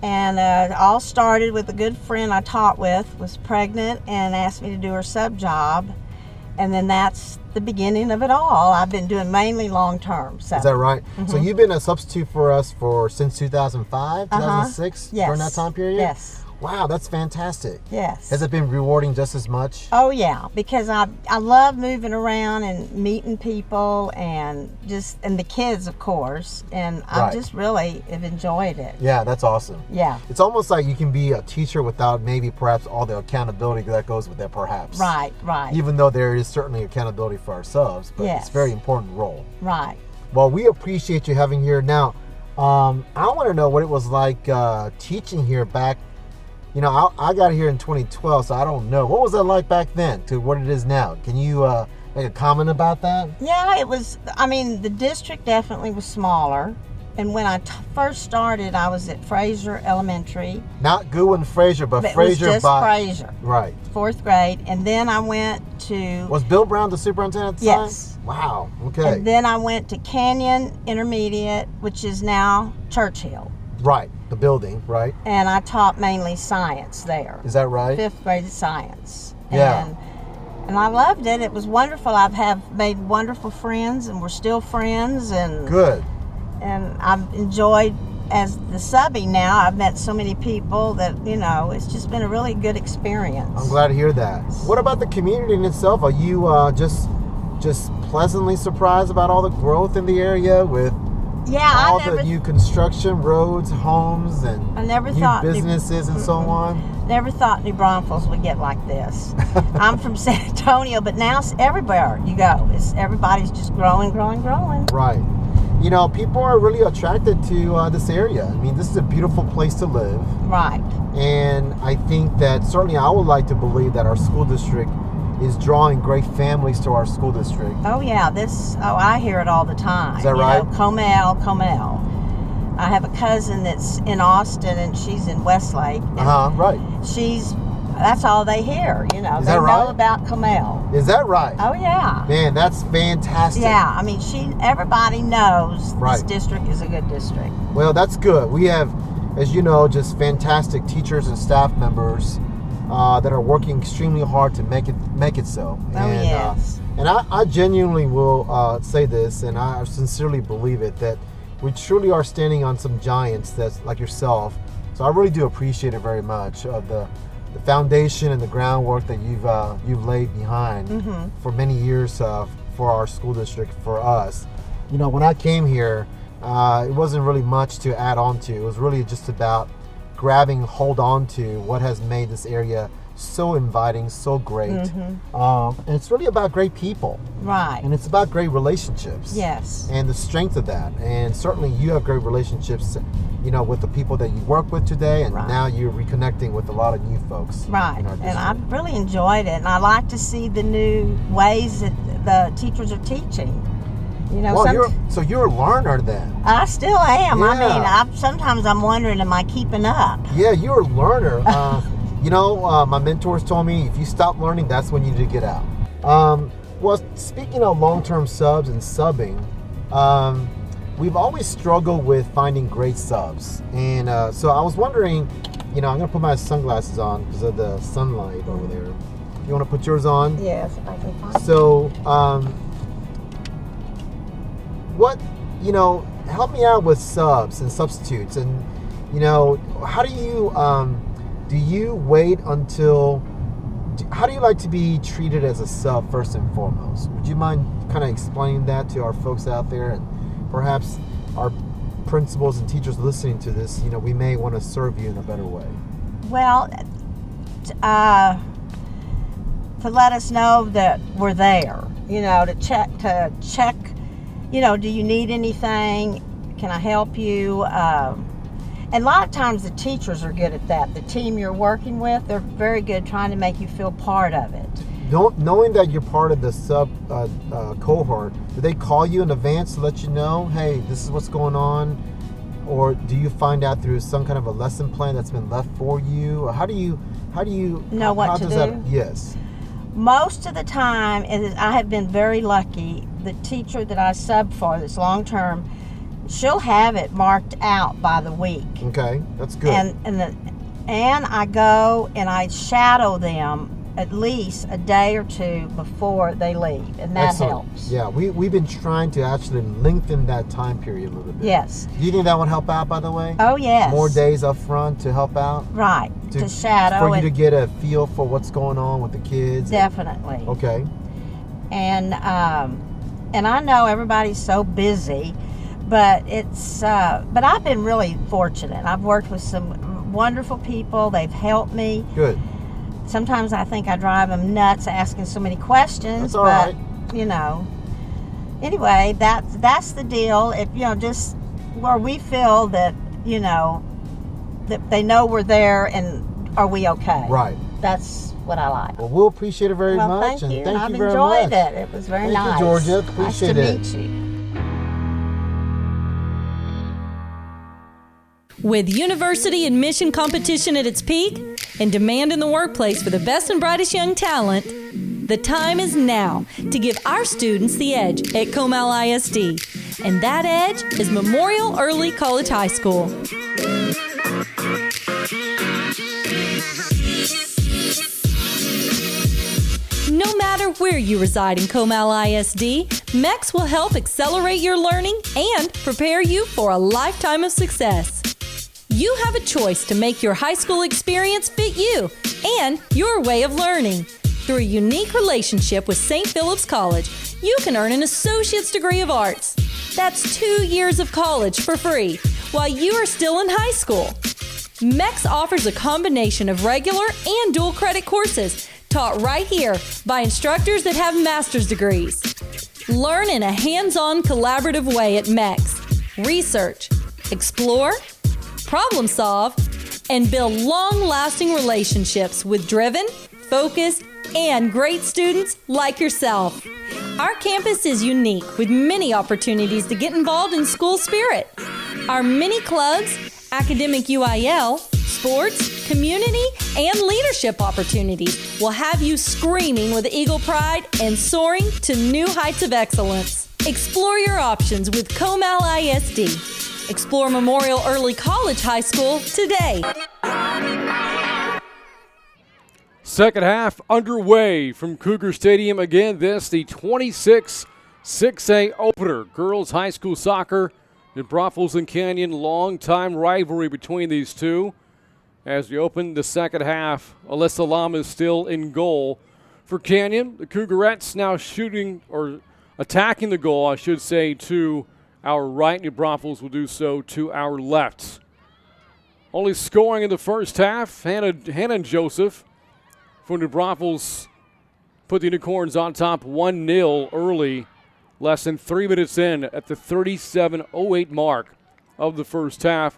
And it all started with a good friend I taught with, was pregnant and asked me to do her sub job. And then that's the beginning of it all. I've been doing mainly long-term. So. Is that right? So you've been a substitute for us since 2005, 2006? Yes. During that time period? Yes. Wow, that's fantastic. Yes. Has it been rewarding just as much? Oh yeah, because I love moving around and meeting people and the kids, of course, and I just really have enjoyed it. Yeah, that's awesome. Yeah. It's almost like you can be a teacher without maybe perhaps all the accountability that goes with that, perhaps. Right. Even though there is certainly accountability for ourselves, but it's a very important role. Right. Well, we appreciate you having here. Now, I want to know what it was like teaching here back. You know, I got here in 2012, so I don't know. What was that like back then to what it is now? Can you make a comment about that? Yeah, it was, the district definitely was smaller. And when I first started, I was at Fraser Elementary. Not Goodwin Fraser, but It Fraser was just Fraser. Right. 4th grade. And then I went to... Was Bill Brown the superintendent at the time? Yes. Wow, okay. And then I went to Canyon Intermediate, which is now Churchill. Right, the building, right. And I taught mainly science there. Is that right? 5th grade science. Yeah. And I loved it. It was wonderful. I've made wonderful friends, and we're still friends. And good. And I've enjoyed, as the subby now, I've met so many people that, it's just been a really good experience. I'm glad to hear that. What about the community in itself? Are you just pleasantly surprised about all the growth in the area with all the new construction, roads, homes, and new businesses and so on? Never thought New Braunfels would get like this. I'm from San Antonio, but now everywhere you go, everybody's just growing. Right. You know, people are really attracted to this area. I mean, this is a beautiful place to live. Right. And I think that certainly I would like to believe that our school district is drawing great families to our school district. Oh yeah, I hear it all the time. Is that right? Comal. I have a cousin that's in Austin and she's in Westlake. Right. That's all they hear, Is they that know right? about Comal. Is that right? Oh yeah. Man, that's fantastic. Yeah, everybody knows this district is a good district. Well, that's good. We have, as you know, just fantastic teachers and staff members that are working extremely hard to make it so. Yes. And I genuinely will say this, and I sincerely believe it, that we truly are standing on some giants that's like yourself. So I really do appreciate it very much of the foundation and the groundwork that you've laid behind for many years for our school district, for us. You know, when I came here, it wasn't really much to add on to. It was really just about hold on to what has made this area so inviting, so great. And it's really about great people. Right. And it's about great relationships. Yes. And the strength of that. And certainly you have great relationships, with the people that you work with today, and now you're reconnecting with a lot of new folks. Right. And I've really enjoyed it. And I like to see the new ways that the teachers are teaching. So you're a learner then. I still am. Yeah. Sometimes I'm wondering, am I keeping up? Yeah, you're a learner. My mentors told me if you stop learning, that's when you need to get out. Well, speaking of long-term subs and subbing, we've always struggled with finding great subs. And so I was wondering, I'm going to put my sunglasses on because of the sunlight over there. You want to put yours on? Yes, if I can find it. So, help me out with subs and substitutes, and how do you wait until How do you like to be treated as a sub first and foremost? Would you mind kind of explaining that to our folks out there, and perhaps our principals and teachers listening to this? We may want to serve you in a better way. Well, to let us know that we're there, to check, do you need anything? Can I help you? And a lot of times the teachers are good at that. The team you're working with, they're very good trying to make you feel part of it. Knowing that you're part of the sub cohort, do they call you in advance to let you know, hey, this is what's going on? Or do you find out through some kind of a lesson plan that's been left for you? Or how do you know what to do? Yes. Most of the time, I have been very lucky. The teacher that I sub for, that's long term, she'll have it marked out by the week. Okay, that's good. And I go and I shadow them at least a day or two before they leave, and that Excellent. helps. Yeah, we've been trying to actually lengthen that time period a little bit. Yes. Do you think that would help out, by the way? Oh, yes. More days up front to help out? Right, to shadow. For you to get a feel for what's going on with the kids? Definitely. Okay. And I know everybody's so busy, but but I've been really fortunate. I've worked with some wonderful people. They've helped me. Good. Sometimes I think I drive them nuts asking so many questions. That's all right. Anyway, that's the deal. If just where we feel that that they know we're there, and are we okay? Right. That's what I like. Well, we'll appreciate it very much. Thank you. Thank I've you very enjoyed much. it. It was very Thank nice. you, Georgia. Appreciate it. Nice to meet you. With university admission competition at its peak and demand in the workplace for the best and brightest young talent, the time is now to give our students the edge at Comal ISD. And that edge is Memorial Early College High School. No matter where you reside in Comal ISD, MEX will help accelerate your learning and prepare you for a lifetime of success. You have a choice to make your high school experience fit you and your way of learning. Through a unique relationship with St. Philip's College, you can earn an associate's degree of arts. That's 2 years of college for free while you are still in high school. MEX offers a combination of regular and dual credit courses taught right here by instructors that have master's degrees. Learn in a hands-on collaborative way at MEX. Research, explore, problem solve, and build long-lasting relationships with driven, focused, and great students like yourself. Our campus is unique with many opportunities to get involved in school spirit. Our mini clubs, academic UIL, sports, community, and leadership opportunities will have you screaming with eagle pride and soaring to new heights of excellence. Explore your options with Comal ISD. Explore Memorial Early College High School today. Second half underway from Cougar Stadium. Again, this the 26 6A opener. Girls high school soccer in Braunfels and Canyon. Long-time rivalry between these two. As we open the second half, Alyssa Lama is still in goal for Canyon. The Cougarettes now shooting or attacking the goal, I should say, to our right. New Braunfels will do so to our left. Only scoring in the first half, Hannah and Joseph for New Braunfels put the Unicorns on top 1-0 early, less than 3 minutes in at the 37:08 mark of the first half.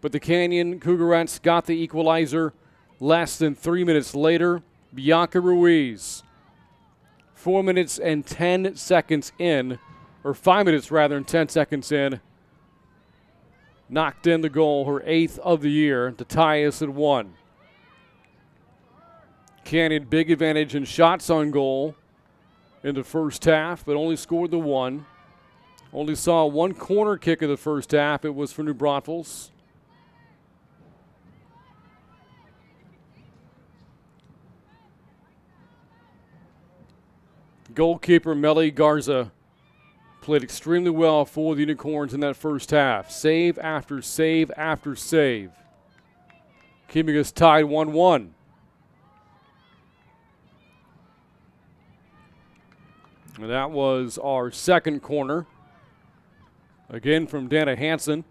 But the Canyon Cougarettes got the equalizer less than 3 minutes later. Bianca Ruiz, 4 minutes and 10 seconds in, or 5 minutes rather and 10 seconds in, knocked in the goal, her 8th of the year, to tie us at 1. Canyon big advantage in shots on goal in the first half, but only scored the 1. Only saw one corner kick in the first half. It was for New Braunfels. Goalkeeper Melly Garza played extremely well for the Unicorns in that first half. Save after save after save, keeping us tied 1-1. And that was our second corner. Again from Dana Hansen.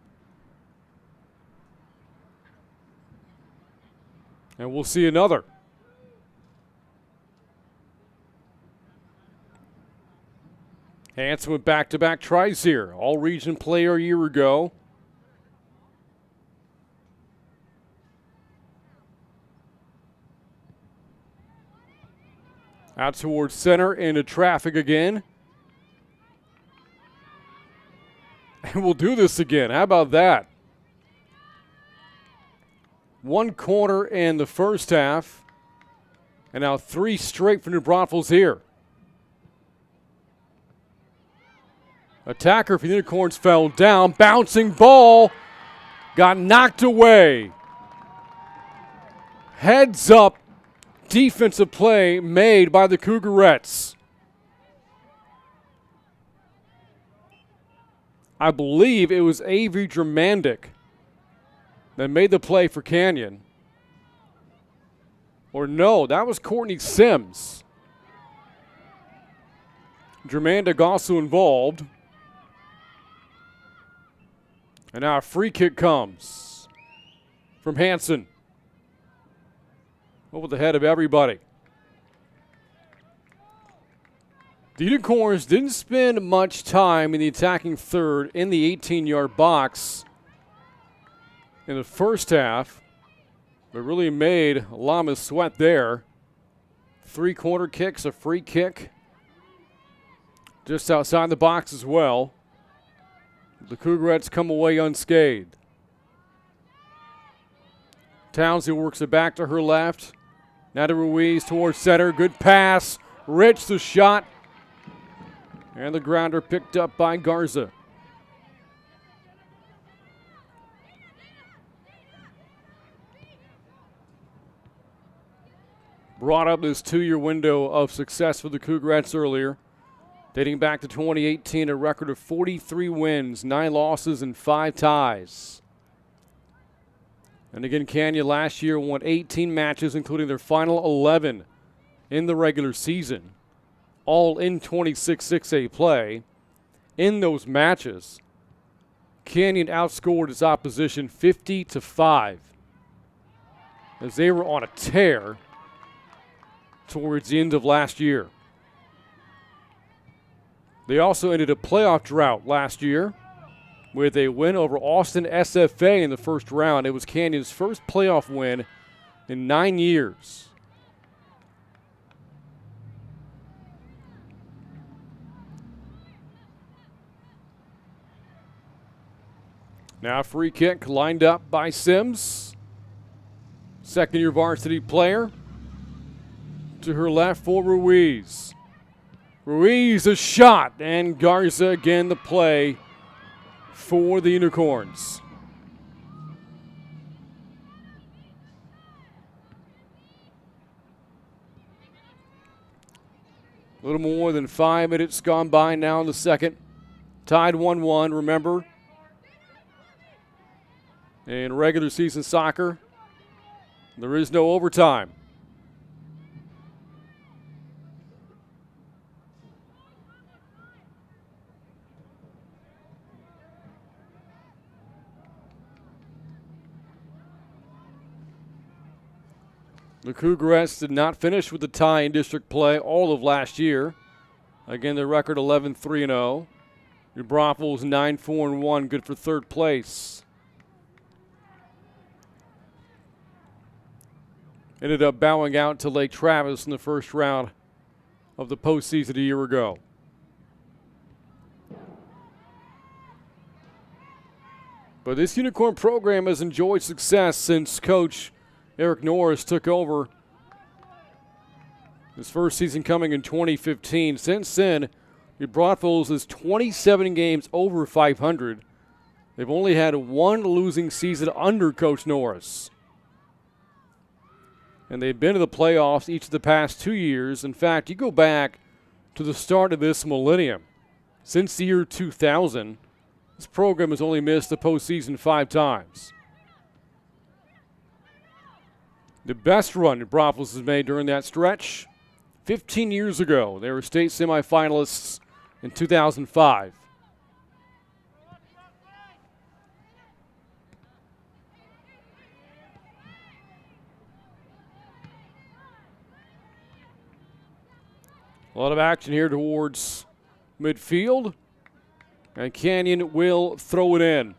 And we'll see another. Hansen with back-to-back tries here. All-region player a year ago. Out towards center into traffic again. And we'll do this again. How about that? One corner in the first half. And now 3 straight for New Braunfels here. Attacker for the Unicorns fell down. Bouncing ball. Got knocked away. Heads up. Defensive play made by the Cougarettes. I believe it was Avery Dramandic that made the play for Canyon. Or no, that was Courtney Sims. Dramandic also involved. And now a free kick comes from Hansen. Over the head of everybody. The Unicorns didn't spend much time in the attacking third in the 18-yard box in the first half, but really made Lamas sweat there. 3 corner kicks, a free kick just outside the box as well. The Cougarettes come away unscathed. Townsley works it back to her left. Now to Ruiz towards center. Good pass. Rich the shot. And the grounder picked up by Garza. Brought up this 2-year window of success for the Cougarettes earlier. Dating back to 2018, a record of 43 wins, 9 losses, and 5 ties. And again, Canyon last year won 18 matches, including their final 11 in the regular season, all in 26 6A play. In those matches, Canyon outscored its opposition 50-5 as they were on a tear towards the end of last year. They also ended a playoff drought last year with a win over Austin SFA in the first round. It was Canyon's first playoff win in 9 years. Now a free kick lined up by Sims. Second-year varsity player. To her left for Ruiz. Ruiz a shot, and Garza again the play for the Unicorns. A little more than 5 minutes gone by now in the second. Tied 1-1, remember. In regular season soccer, there is no overtime. The Cougarettes did not finish with the tie in district play all of last year. Again, their record 11-3-0. New Braunfels 9-4-1, good for third place. Ended up bowing out to Lake Travis in the first round of the postseason a year ago. But this Unicorn program has enjoyed success since Coach Eric Norris took over. His first season coming in 2015. Since then, New Braunfels is 27 games over 500. They've only had 1 losing season under Coach Norris. And they've been to the playoffs each of the past 2 years. In fact, you go back to the start of this millennium. Since the year 2000, this program has only missed the postseason 5 times. The best run New Braunfels has made during that stretch 15 years ago. They were state semifinalists in 2005. A lot of action here towards midfield, and Canyon will throw it in.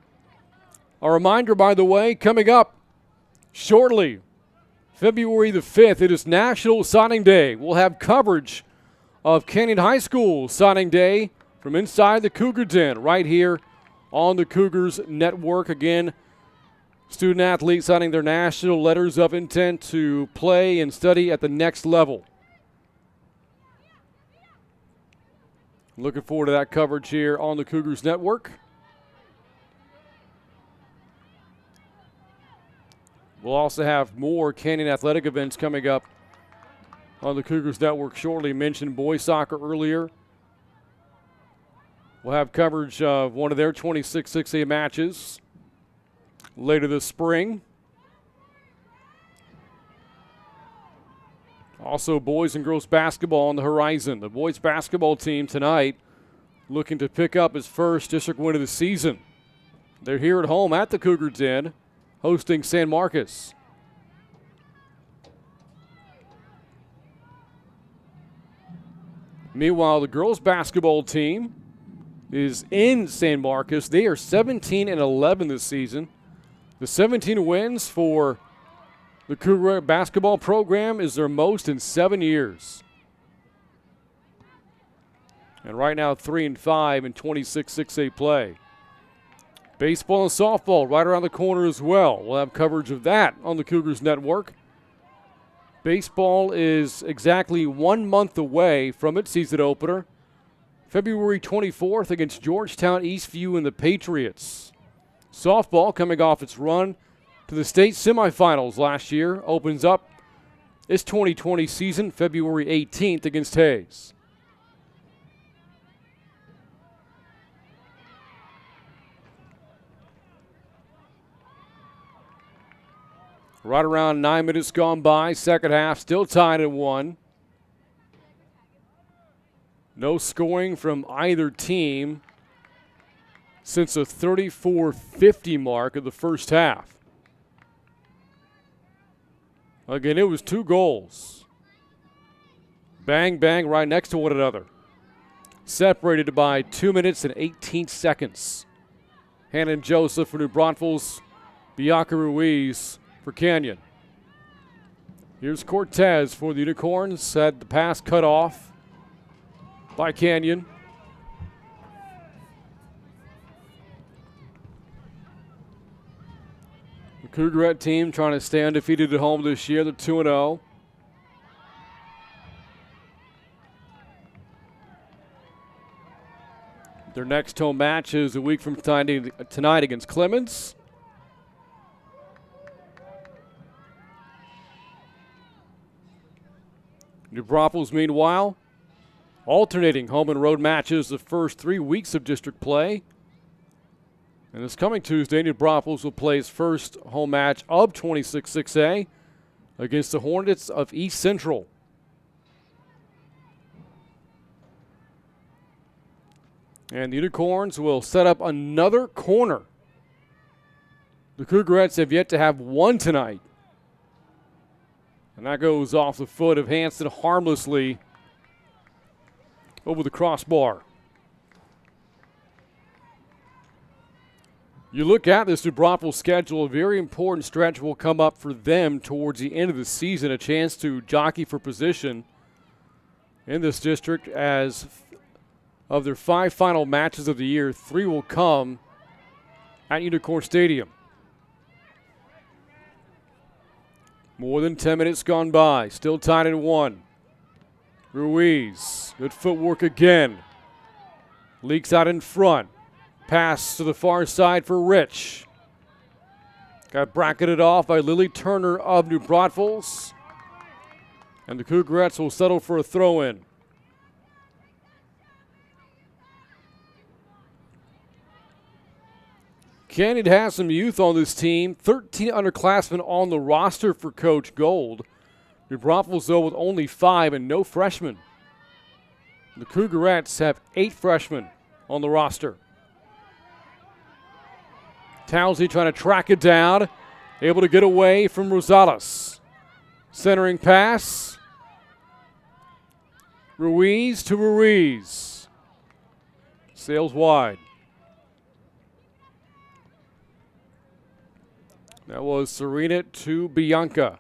A reminder, by the way, coming up shortly, February the 5th, it is National Signing Day. We'll have coverage of Canyon High School Signing Day from inside the Cougar Den right here on the Cougars Network. Again, student athletes signing their national letters of intent to play and study at the next level. Looking forward to that coverage here on the Cougars Network. We'll also have more Canyon athletic events coming up on the Cougars Network shortly. Mentioned boys soccer earlier. We'll have coverage of one of their 26-6A matches later this spring. Also, boys and girls basketball on the horizon. The boys basketball team tonight looking to pick up its first district win of the season. They're here at home at the Cougar Den, hosting San Marcos. Meanwhile, the girls basketball team is in San Marcos. They are 17-11 this season. The 17 wins for the Cougar basketball program is their most in 7 years. And right now, 3-5 in 26-6A play. Baseball and softball right around the corner as well. We'll have coverage of that on the Cougars Network. Baseball is exactly 1 month away from its season opener, February 24th against Georgetown, Eastview, and the Patriots. Softball, coming off its run to the state semifinals last year, opens up its 2020 season February 18th against Hayes. Right around 9 minutes gone by, second half, still tied at 1. No scoring from either team since the 34-50 mark of the first half. Again, it was 2 goals. Bang, bang, right next to one another. Separated by 2 minutes and 18 seconds. Hannon Joseph for New Braunfels, Bianca Ruiz for Canyon. Here's Cortez for the Unicorns. Had the pass cut off by Canyon. The Cougarette team trying to stay undefeated at home this year. They're 2-0. Their next home match is a week from tonight against Clemens. New Braunfels, meanwhile, alternating home and road matches the first 3 weeks of district play. And this coming Tuesday, New Braunfels will play its first home match of 26-6A against the Hornets of East Central. And the Unicorns will set up another corner. The Cougarettes have yet to have one tonight. And that goes off the foot of Hanson harmlessly over the crossbar. You look at this New Braunfels schedule, a very important stretch will come up for them towards the end of the season, a chance to jockey for position in this district. As of their 5 final matches of the year, 3 will come at Unicorn Stadium. More than 10 minutes gone by, still tied at 1. Ruiz, good footwork again. Leaks out in front. Pass to the far side for Rich. Got bracketed off by Lily Turner of New Braunfels. And the Cougarettes will settle for a throw-in. Canyon has some youth on this team. 13 underclassmen on the roster for Coach Gold. New Braunfels, though, with only 5 and no freshmen. The Cougarettes have 8 freshmen on the roster. Townsley trying to track it down, able to get away from Rosales. Centering pass. Ruiz to Ruiz. Sails wide. That was Serena to Bianca.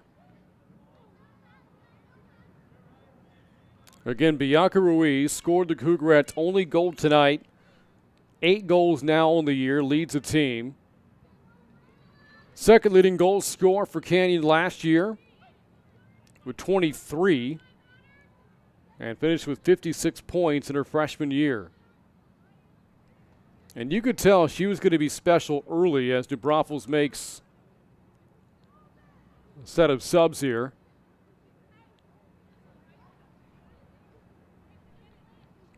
Again, Bianca Ruiz scored the Cougarettes' only goal tonight. 8 goals now on the year, leads the team. Second leading goal scorer for Canyon last year with 23. And finished with 56 points in her freshman year. And you could tell she was going to be special early as New Braunfels makes a set of subs here.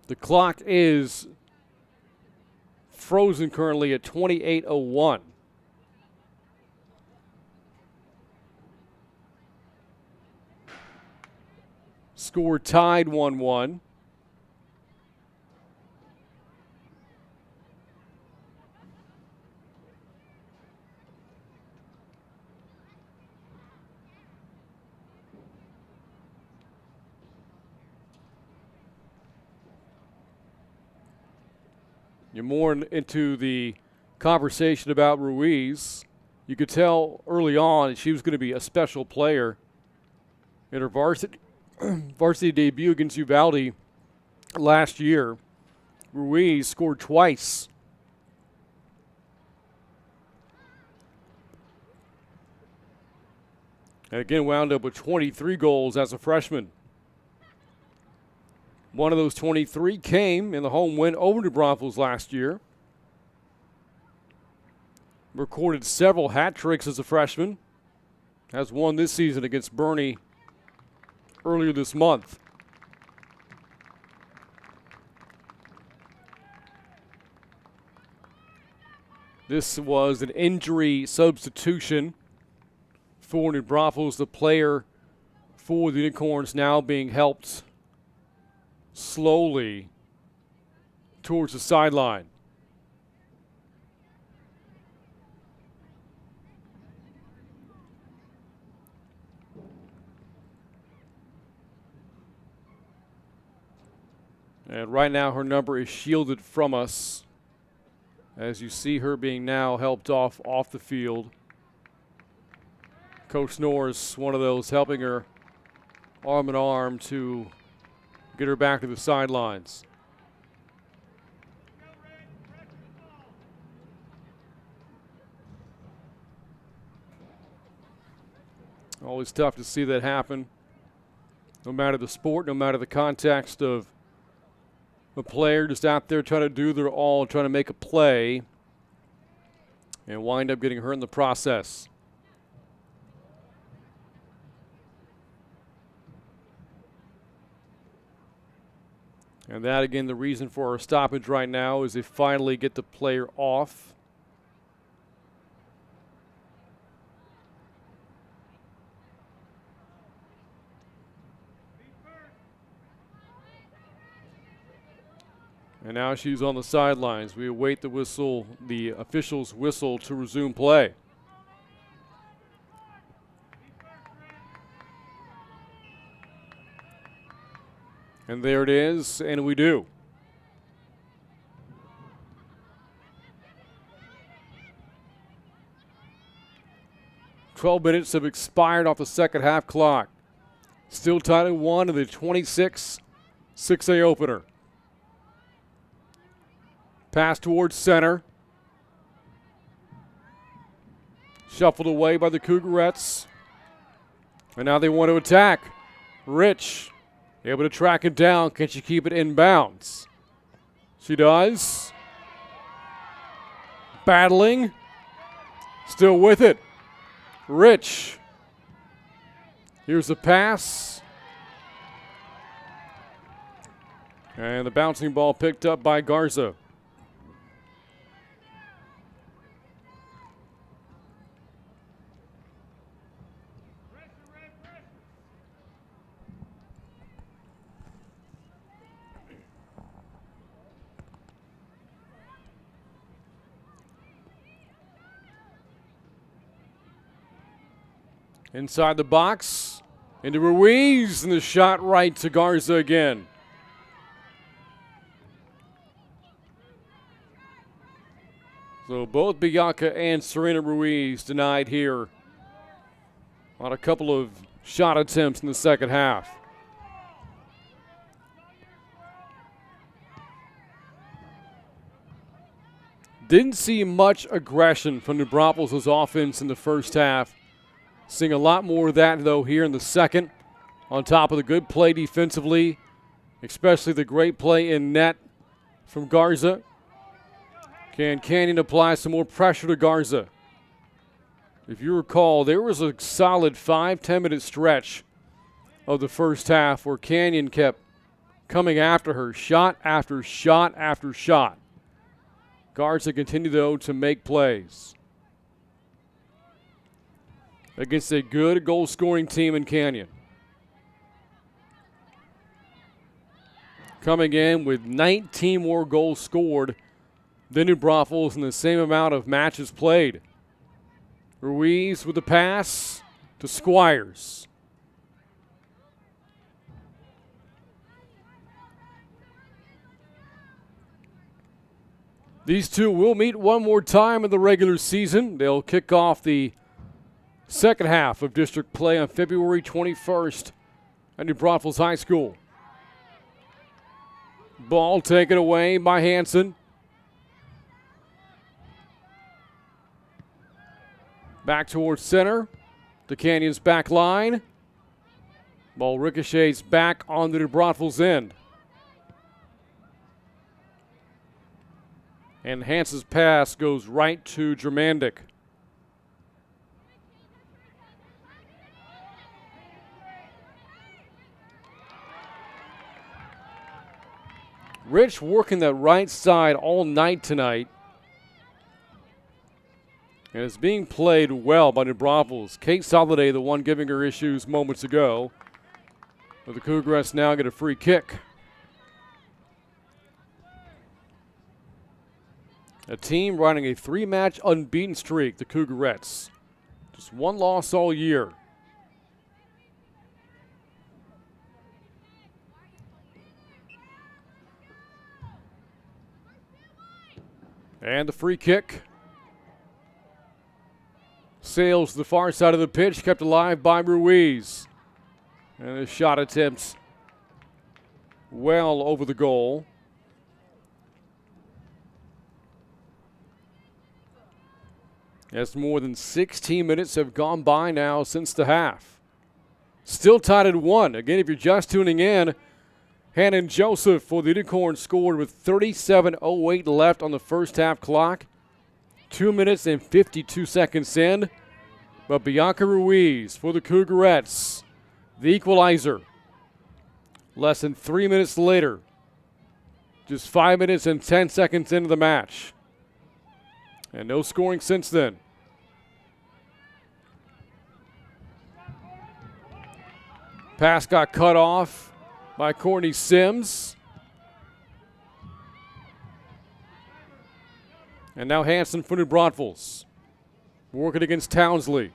The clock is frozen currently at 28:01. Score tied 1-1. You're more into the conversation about Ruiz. You could tell early on she was going to be a special player in her varsity debut against Uvalde last year. Ruiz scored twice. And again wound up with 23 goals as a freshman. One of those 23 came in the home win over New Braunfels last year. Recorded several hat tricks as a freshman. Has one this season against Bernie earlier this month. This was an injury substitution for New Braunfels. The player for the Unicorns now being helped slowly towards the sideline. And right now her number is shielded from us as you see her being now helped off the field. Coach Norris, one of those, helping her arm in arm to get her back to the sidelines. Always tough to see that happen. No matter the sport, no matter the context of a player just out there trying to do their all, trying to make a play, and wind up getting hurt in the process. And that, again, the reason for our stoppage right now is they finally get the player off. And now she's on the sidelines. We await the whistle, the official's whistle to resume play. And there it is, and we do. "12 minutes have expired off the second half clock. Still tied at 1 in the 26 6A opener. Pass towards center. Shuffled away by the Cougarettes. And now they want to attack. Rich able to track it down. Can she keep it inbounds? She does. Battling. Still with it. Rich. Here's the pass. And the bouncing ball picked up by Garza. Inside the box, into Ruiz, and the shot right to Garza again. So both Bianca and Serena Ruiz denied here on a couple of shot attempts in the second half. Didn't see much aggression from New Braunfels' offense in the first half. Seeing a lot more of that, though, here in the second, on top of the good play defensively, especially the great play in net from Garza. Can Canyon apply some more pressure to Garza? If you recall, there was a solid 5-10 minute stretch of the first half where Canyon kept coming after her, shot after shot after shot. Garza continued, though, to make plays against a good goal-scoring team in Canyon. Coming in with 19 more goals scored than New Braunfels in the same amount of matches played. Ruiz with the pass to Squires. These two will meet one more time in the regular season. They'll kick off the second half of district play on February 21st at New Braunfels High School. Ball taken away by Hansen. Back towards center. The Canyons back line. Ball ricochets back on the New Braunfels end. And Hansen's pass goes right to Germandic. Rich working that right side all night tonight. And it's being played well by New Braunfels. Kate Soliday, the one giving her issues moments ago. But the Cougarettes now get a free kick. A team riding a 3-match unbeaten streak, the Cougarettes. Just one loss all year. And the free kick sails to the far side of the pitch, kept alive by Ruiz. And the shot attempts well over the goal. As more than 16 minutes have gone by now since the half. Still tied at 1. Again, if you're just tuning in, Hannah Joseph for the Unicorns scored with 37:08 left on the first half clock. 2 minutes and 52 seconds in. But Bianca Ruiz for the Cougarettes, the equalizer. Less than 3 minutes later. Just 5 minutes and 10 seconds into the match. And no scoring since then. Pass got cut off by Courtney Sims. And now Hansen for New Braunfels. Working against Townsley.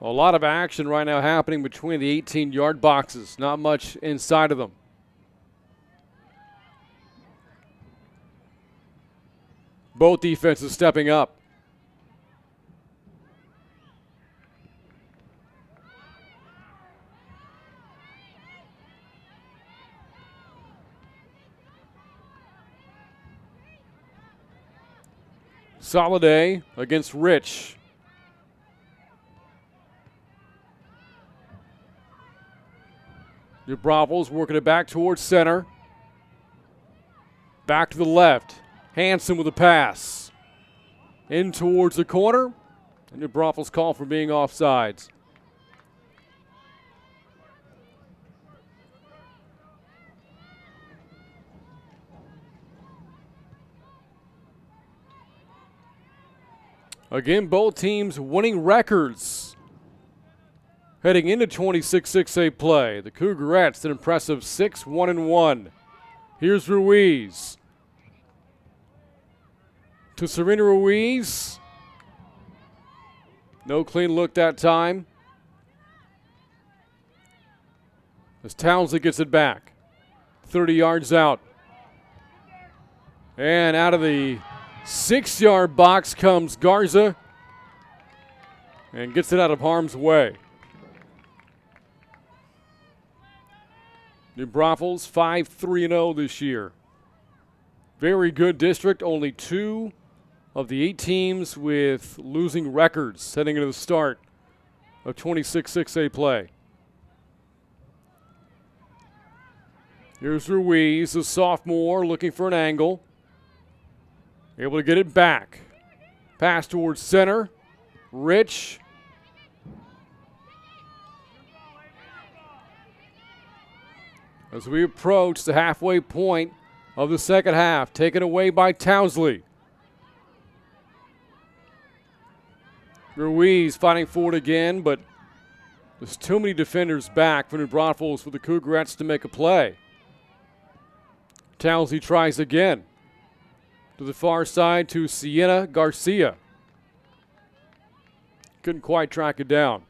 A lot of action right now happening between the 18-yard boxes. Not much inside of them. Both defenses stepping up. Soliday against Rich. New Braunfels working it back towards center. Back to the left. Hansen with a pass. In towards the corner. And New Braunfels call for being offsides. Again, both teams winning records heading into 26-6A play. The Cougarettes an impressive 6-1-1. Here's Ruiz. to Serena Ruiz. No clean look that time. As Townsley gets it back. 30 yards out. And out of the 6-yard box comes Garza and gets it out of harm's way. New Braunfels 5-3-0 this year. Very good district. Only 2 of the 8 teams with losing records heading into the start of 26-6A play. Here's Ruiz, a sophomore, looking for an angle. Able to get it back. Pass towards center. Rich. As we approach the halfway point of the second half, taken away by Townsley. Ruiz fighting for it again, but there's too many defenders back for New Braunfels for the Cougarettes to make a play. Townsley tries again. To the far side to Sienna Garcia. Couldn't quite track it down.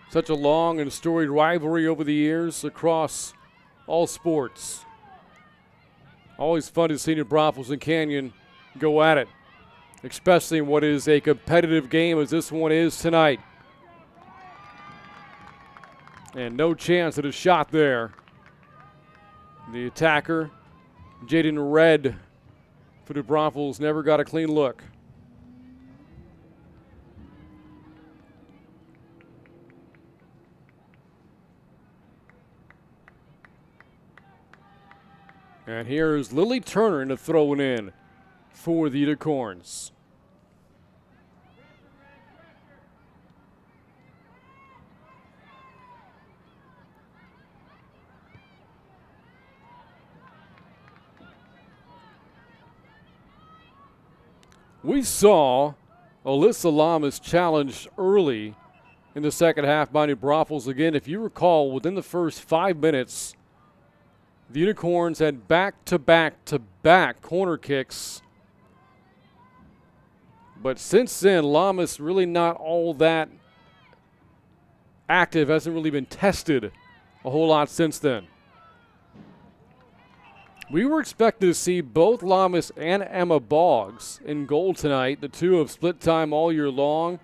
Such a long and storied rivalry over the years across all sports. Always fun to see New Braunfels and Canyon go at it, especially in what is a competitive game as this one is tonight. And no chance at a shot there. The attacker, Jaden Red, for New Braunfels, never got a clean look. And here's Lily Turner to throw it in for the Unicorns. We saw Alyssa Lamas challenged early in the second half by New Braunfels. Again, if you recall, within the first 5 minutes, the Unicorns had back-to-back-to-back corner kicks. But since then, Lamas really not all that active, hasn't really been tested a whole lot since then. We were expected to see both Lamas and Emma Boggs in goal tonight. The two have split time all year long.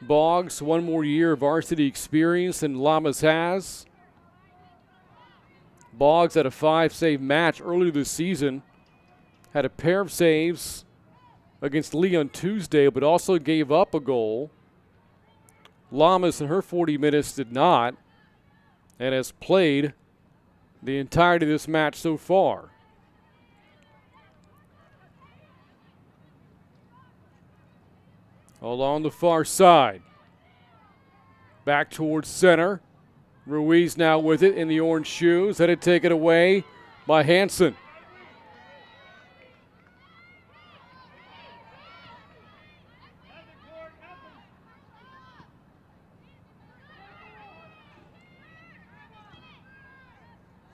Boggs, 1 more year of varsity experience than Lamas has. Boggs had a 5-save match earlier this season. Had a pair of saves against Lee on Tuesday, but also gave up a goal. Lamas in her 40 minutes did not, and has played the entirety of this match so far. Along the far side. Back towards center. Ruiz now with it in the orange shoes. Headed taken away by Hanson.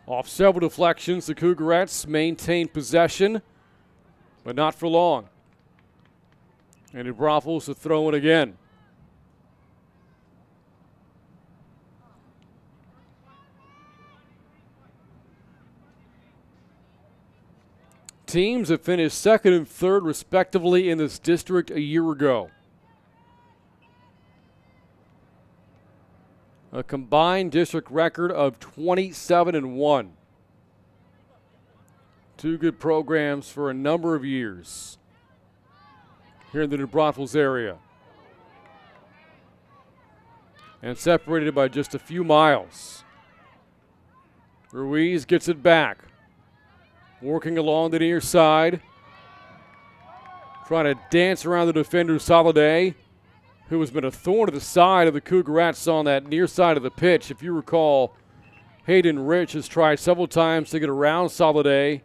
Off several deflections, the Cougarettes maintain possession, but not for long. And New Braunfels to throw it again. Teams have finished second and third, respectively, in this district a year ago. A combined district record of 27-1. 2 good programs for a number of years here in the New Braunfels area. And separated by just a few miles. Ruiz gets it back. Working along the near side. Trying to dance around the defender, Soliday, who has been a thorn to the side of the Cougarettes on that near side of the pitch. If you recall, Hayden Rich has tried several times to get around Soliday,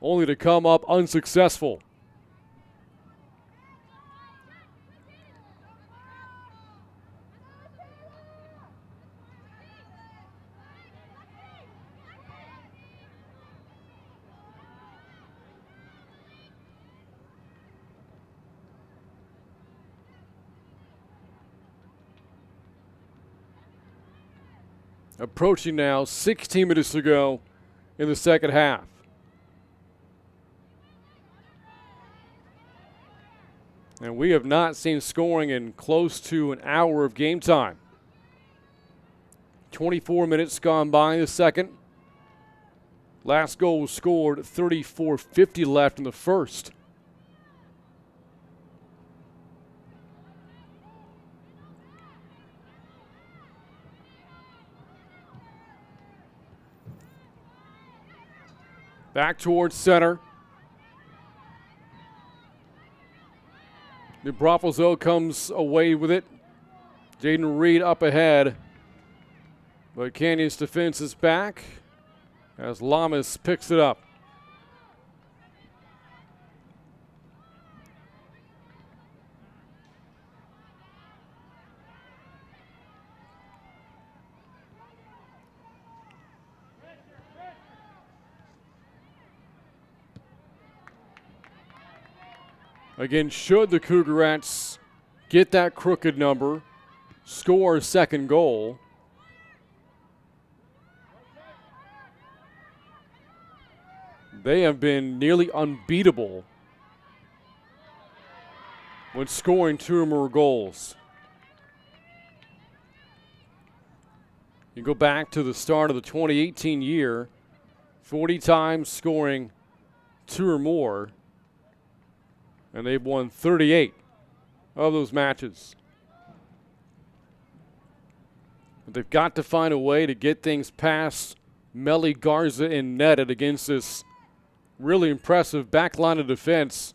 only to come up unsuccessful. Approaching now 16 minutes to go in the second half. And we have not seen scoring in close to an hour of game time. 24 minutes gone by in the second. Last goal was scored 34:50 left in the first. Back towards center. New Braunfels comes away with it. Jaden Reed up ahead. But Canyon's defense is back as Lamas picks it up. Again, should the Cougarettes get that crooked number, score a second goal, they have been nearly unbeatable when scoring 2 or more goals. You go back to the start of the 2018 year, 40 times scoring 2 or more, and they've won 38 of those matches. But they've got to find a way to get things past Melly, Garza, and netted against this really impressive back line of defense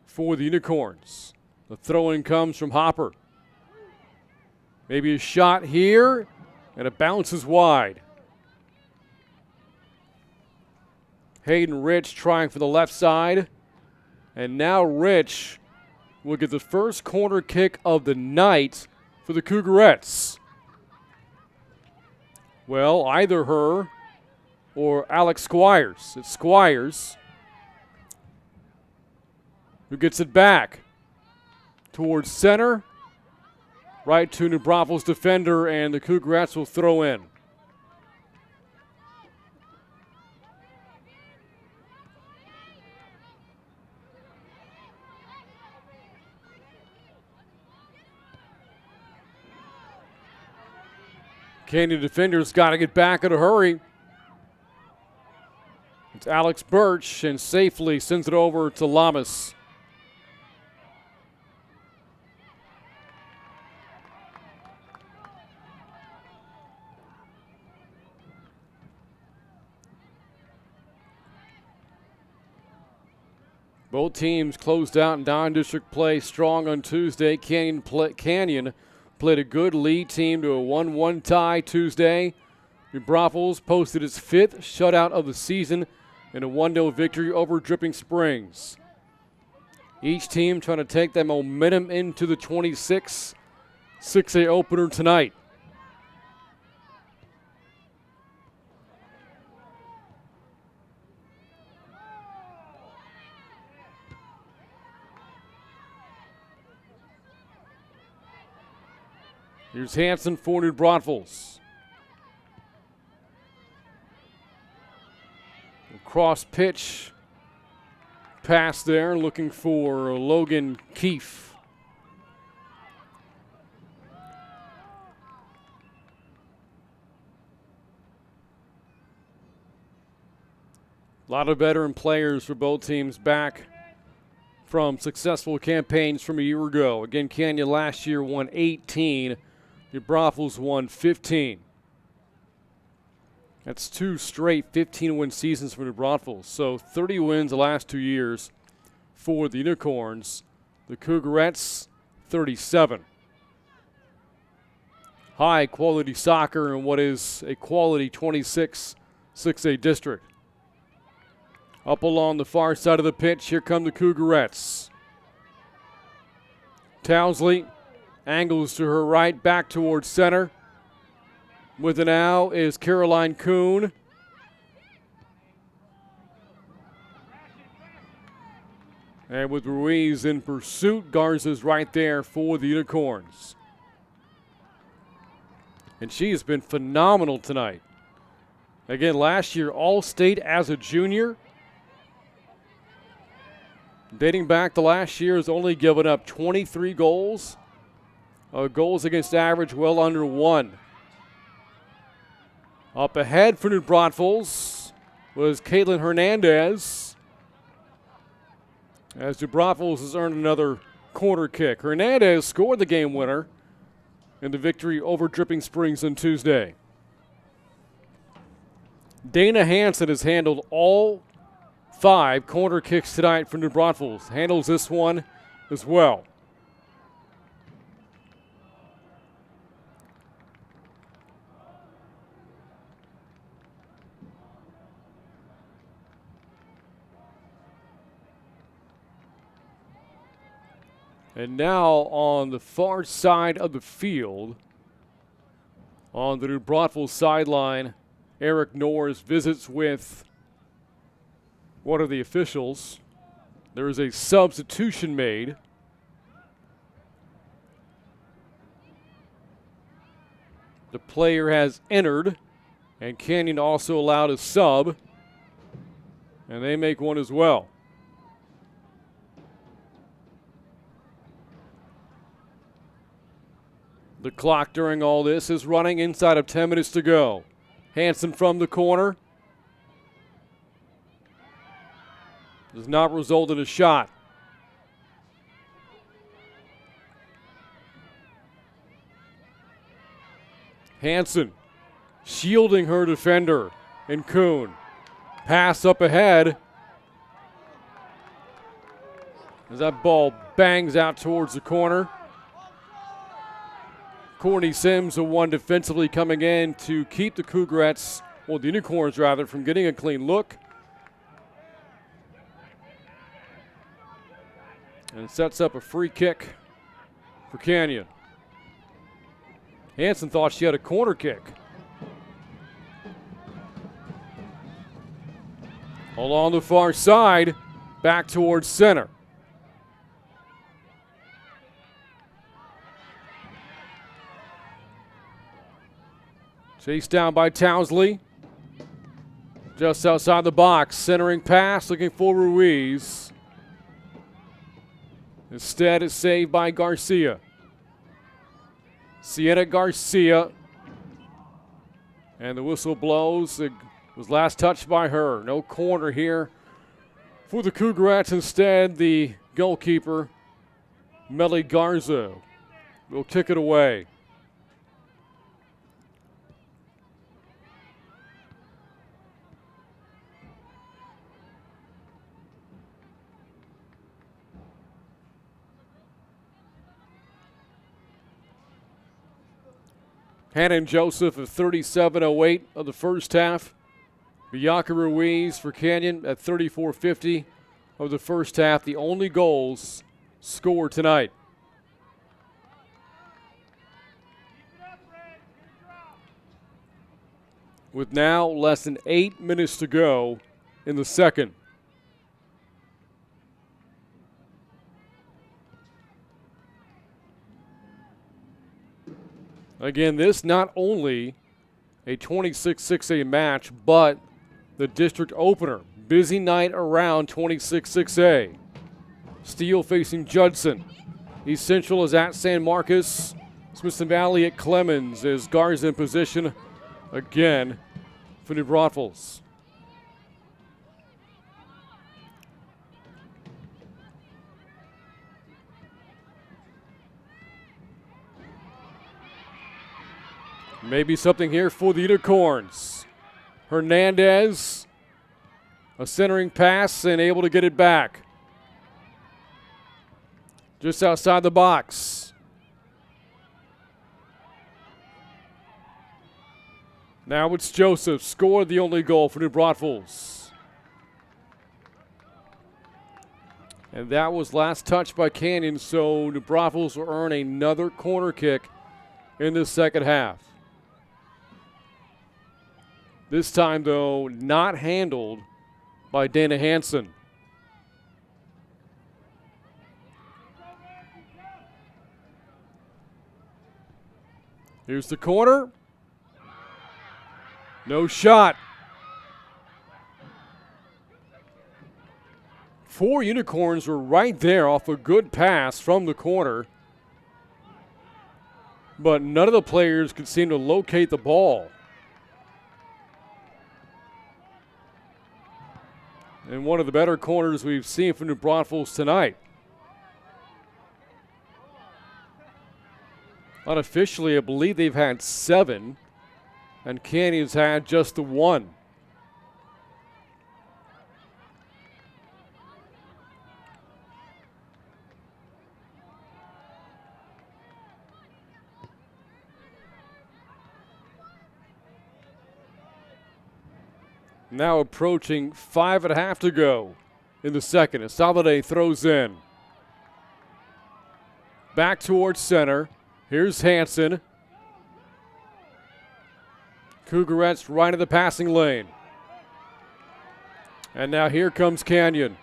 for the Unicorns. The throw-in comes from Hopper. Maybe a shot here, and it bounces wide. Hayden Rich trying for the left side. And now Rich will get the first corner kick of the night for the Cougarettes. Well, either her or Alex Squires. It's Squires who gets it back towards center, right to New Braunfels defender, and the Cougarettes will throw in. Canyon defenders got to get back in a hurry. It's Alex Birch, and safely sends it over to Lamas. Both teams closed out in non-district play strong on Tuesday. Canyon played a good lead team to a 1-1 tie Tuesday. New Braunfels posted its 5th shutout of the season in a 1-0 victory over Dripping Springs. Each team trying to take that momentum into the 26 6A opener tonight. Here's Hanson for New Braunfels. Cross pitch pass there, looking for Logan Keefe. A lot of veteran players for both teams back from successful campaigns from a year ago. Again, Canyon last year won 18. New Braunfels won 15. That's 2 straight 15-win seasons for New Braunfels. So 30 wins the last 2 years for the Unicorns. The Cougarettes, 37. high quality soccer in what is a quality 26-6A district. Up along the far side of the pitch, here come the Cougarettes. Townsley angles to her right, back towards center. With it now is Caroline Kuhn. And with Ruiz in pursuit, Garza's right there for the Unicorns. And she has been phenomenal tonight. Again, last year, All-State as a junior. Dating back to last year, has only given up 23 goals. Goals against average well under 1. Up ahead for New Braunfels was Caitlin Hernandez, as New Braunfels has earned another corner kick. Hernandez scored the game winner in the victory over Dripping Springs on Tuesday. Dana Hansen has handled all 5 corner kicks tonight for New Braunfels. Handles this one as well. And now on the far side of the field, on the New Braunfels sideline, Eric Norris visits with one of the officials. There is a substitution made. The player has entered, and Canyon also allowed a sub, and they make one as well. The clock during all this is running inside of 10 minutes to go. Hansen from the corner. Does not result in a shot. Hansen shielding her defender in Kuhn. Pass up ahead. As that ball bangs out towards the corner. Courtney Sims, the one defensively coming in to keep the Cougarettes, well, the Unicorns rather, from getting a clean look. And sets up a free kick for Canyon. Hansen thought she had a corner kick. Along the far side, back towards center. Chased down by Townsley. Just outside the box, centering pass, looking for Ruiz. Instead, it's saved by Garcia. Sienna Garcia. And the whistle blows. It was last touched by her. No corner here for the Cougarettes. Instead, the goalkeeper, Melly Garza, will kick it away. Hannah Joseph at 37:08 of the first half. Bianca Ruiz for Canyon at 34:50 of the first half. The only goals scored tonight. With now less than 8 minutes to go in the second. Again, this not only a 26-6A match, but the district opener. Busy night around 26-6A. Steele facing Judson. East Central is at San Marcos. Smithson Valley at Clemens as Garza in position again for New Braunfels. Maybe something here for the Unicorns. Hernandez, a centering pass and able to get it back. Just outside the box. Now it's Joseph, scored the only goal for New Braunfels. And that was last touch by Canyon, so New Braunfels will earn another corner kick in the second half. This time, though, not handled by Dana Hansen. Here's the corner. No shot. 4 Unicorns were right there off a good pass from the corner. But none of the players could seem to locate the ball. And one of the better corners we've seen from New Braunfels tonight. Unofficially, I believe they've had 7. And Canyon's had just the 1. Now approaching 5.5 to go in the second. As Salade throws in. Back towards center. Here's Hansen. Cougarettes right in the passing lane. And now here comes Canyon.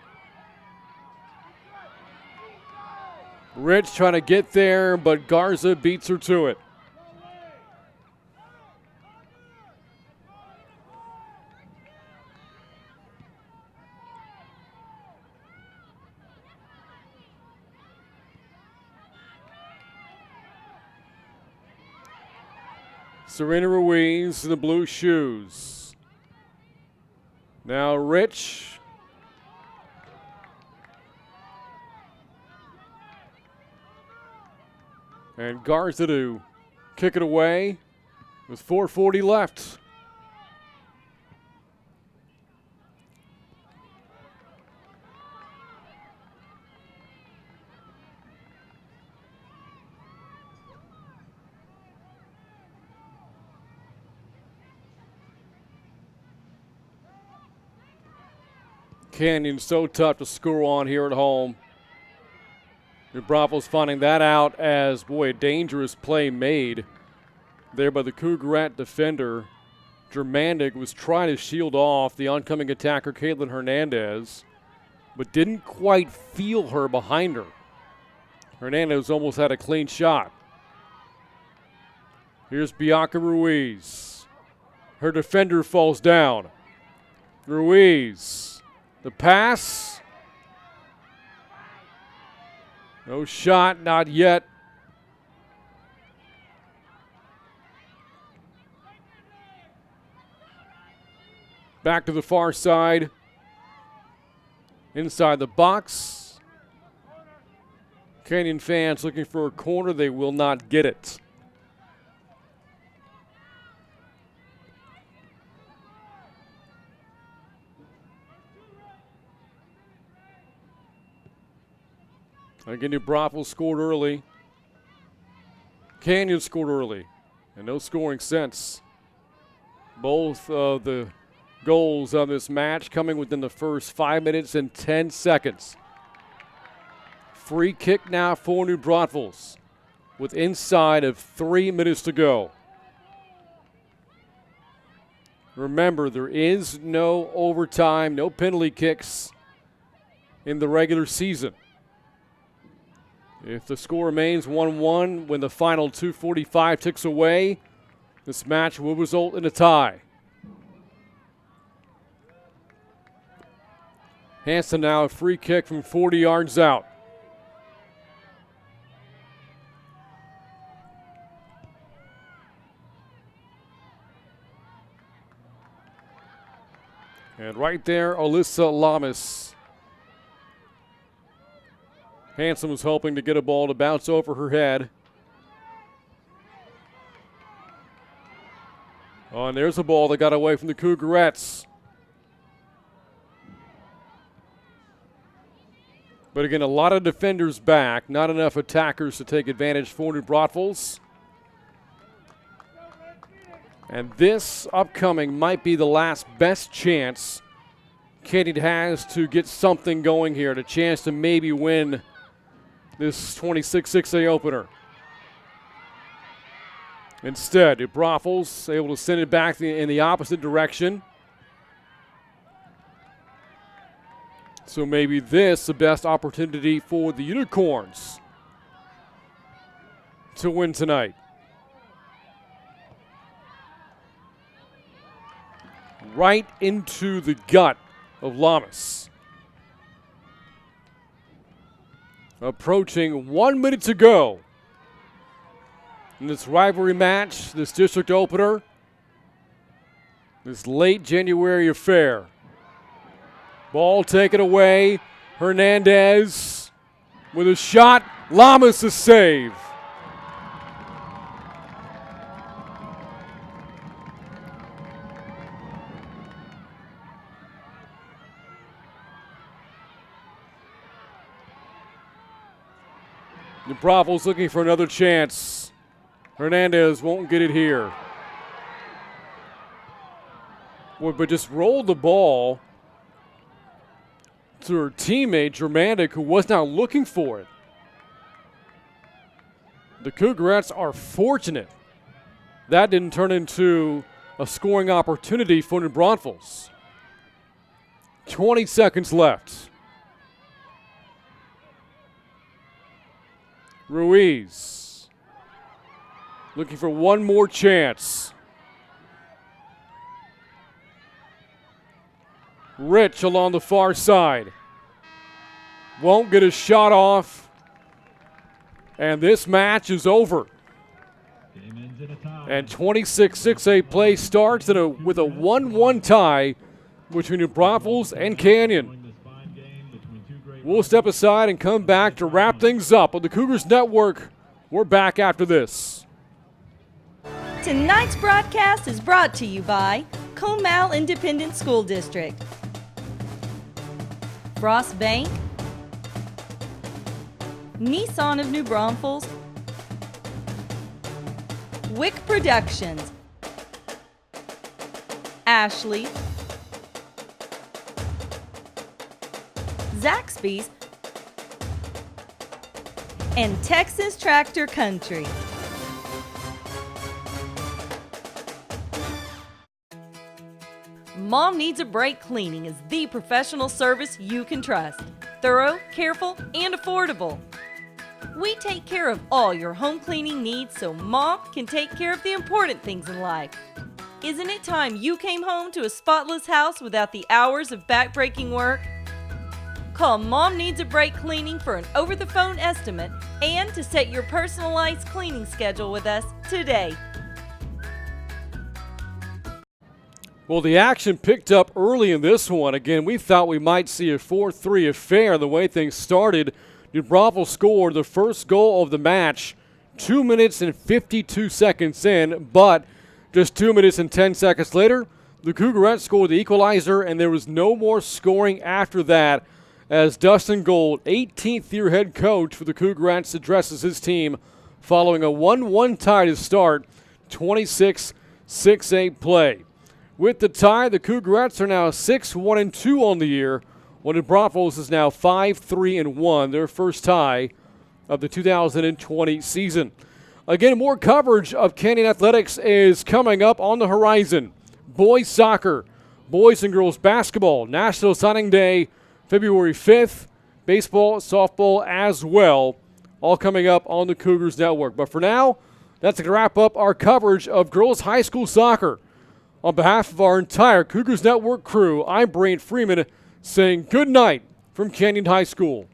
Rich trying to get there, but Garza beats her to it. Serena Ruiz in the blue shoes. Now Rich. And Garza to kick it away with 4:40 left. Canyon so tough to score on here at home. New Braunfels finding that out as, boy, a dangerous play made there by the Cougarette defender. Germandic was trying to shield off the oncoming attacker, Caitlin Hernandez, but didn't quite feel her behind her. Hernandez almost had a clean shot. Here's Bianca Ruiz. Her defender falls down. Ruiz. The pass. No shot, not yet. Back to the far side. Inside the box. Canyon fans looking for a corner. They will not get it. Again, New Braunfels scored early. Canyon scored early. And no scoring since. Both of the goals of this match coming within the first 5 minutes and 10 seconds. Free kick now for New Braunfels with inside of 3 minutes to go. Remember, there is no overtime, no penalty kicks in the regular season. If the score remains 1-1 when the final 2:45 ticks away, this match will result in a tie. Hansen now a free kick from 40 yards out. And right there, Alyssa Lamas. Hansen was hoping to get a ball to bounce over her head. Oh, and there's a ball that got away from the Cougarettes. But again, a lot of defenders back, not enough attackers to take advantage for New Braunfels. And this upcoming might be the last best chance Canyon has to get something going here, a chance to maybe win this 26-6A opener. Instead, Braunfels able to send it back in the opposite direction. So maybe this the best opportunity for the Unicorns to win tonight. Right into the gut of Lamas. Approaching 1 minute to go in this rivalry match, this district opener, this late January affair. Ball taken away. Hernandez with a shot. Lamas a save. The Braunfels looking for another chance. Hernandez won't get it here. Boy, but just rolled the ball to her teammate, Germanic, who was not looking for it. The Cougarettes are fortunate that didn't turn into a scoring opportunity for the Braunfels. 20 seconds left. Ruiz looking for one more chance. Rich along the far side. Won't get a shot off. And this match is over. And 26-6A play starts with a 1-1 tie between the Braunfels and Canyon. We'll step aside and come back to wrap things up on the Cougars Network. We're back after this. Tonight's broadcast is brought to you by Comal Independent School District, Frost Bank, Nissan of New Braunfels, Wick Productions, Ashley, Zaxby's, and Texas Tractor Country. Mom Needs a Break Cleaning is the professional service you can trust. Thorough, careful, and affordable. We take care of all your home cleaning needs so Mom can take care of the important things in life. Isn't it time you came home to a spotless house without the hours of backbreaking work? Call Mom Needs a Break Cleaning for an over-the-phone estimate and to set your personalized cleaning schedule with us today. Well, the action picked up early in this one. Again, we thought we might see a 4-3 affair the way things started. New Braunfels scored the first goal of the match 2 minutes and 52 seconds in, but just 2 minutes and 10 seconds later, the Cougarettes scored the equalizer, and there was no more scoring after that as Dustin Gold, 18th-year head coach for the Cougarettes, addresses his team following a 1-1 tie to start 26-6A play. With the tie, the Cougarettes are now 6-1-2 on the year, while the Braunfels is now 5-3-1, their first tie of the 2020 season. Again, more coverage of Canyon Athletics is coming up on the horizon. Boys soccer, boys and girls basketball, National Signing Day, February 5th, baseball, softball as well, all coming up on the Cougars Network. But for now, that's going to wrap up our coverage of girls high school soccer. On behalf of our entire Cougars Network crew, I'm Brain Freeman saying good night from Canyon High School.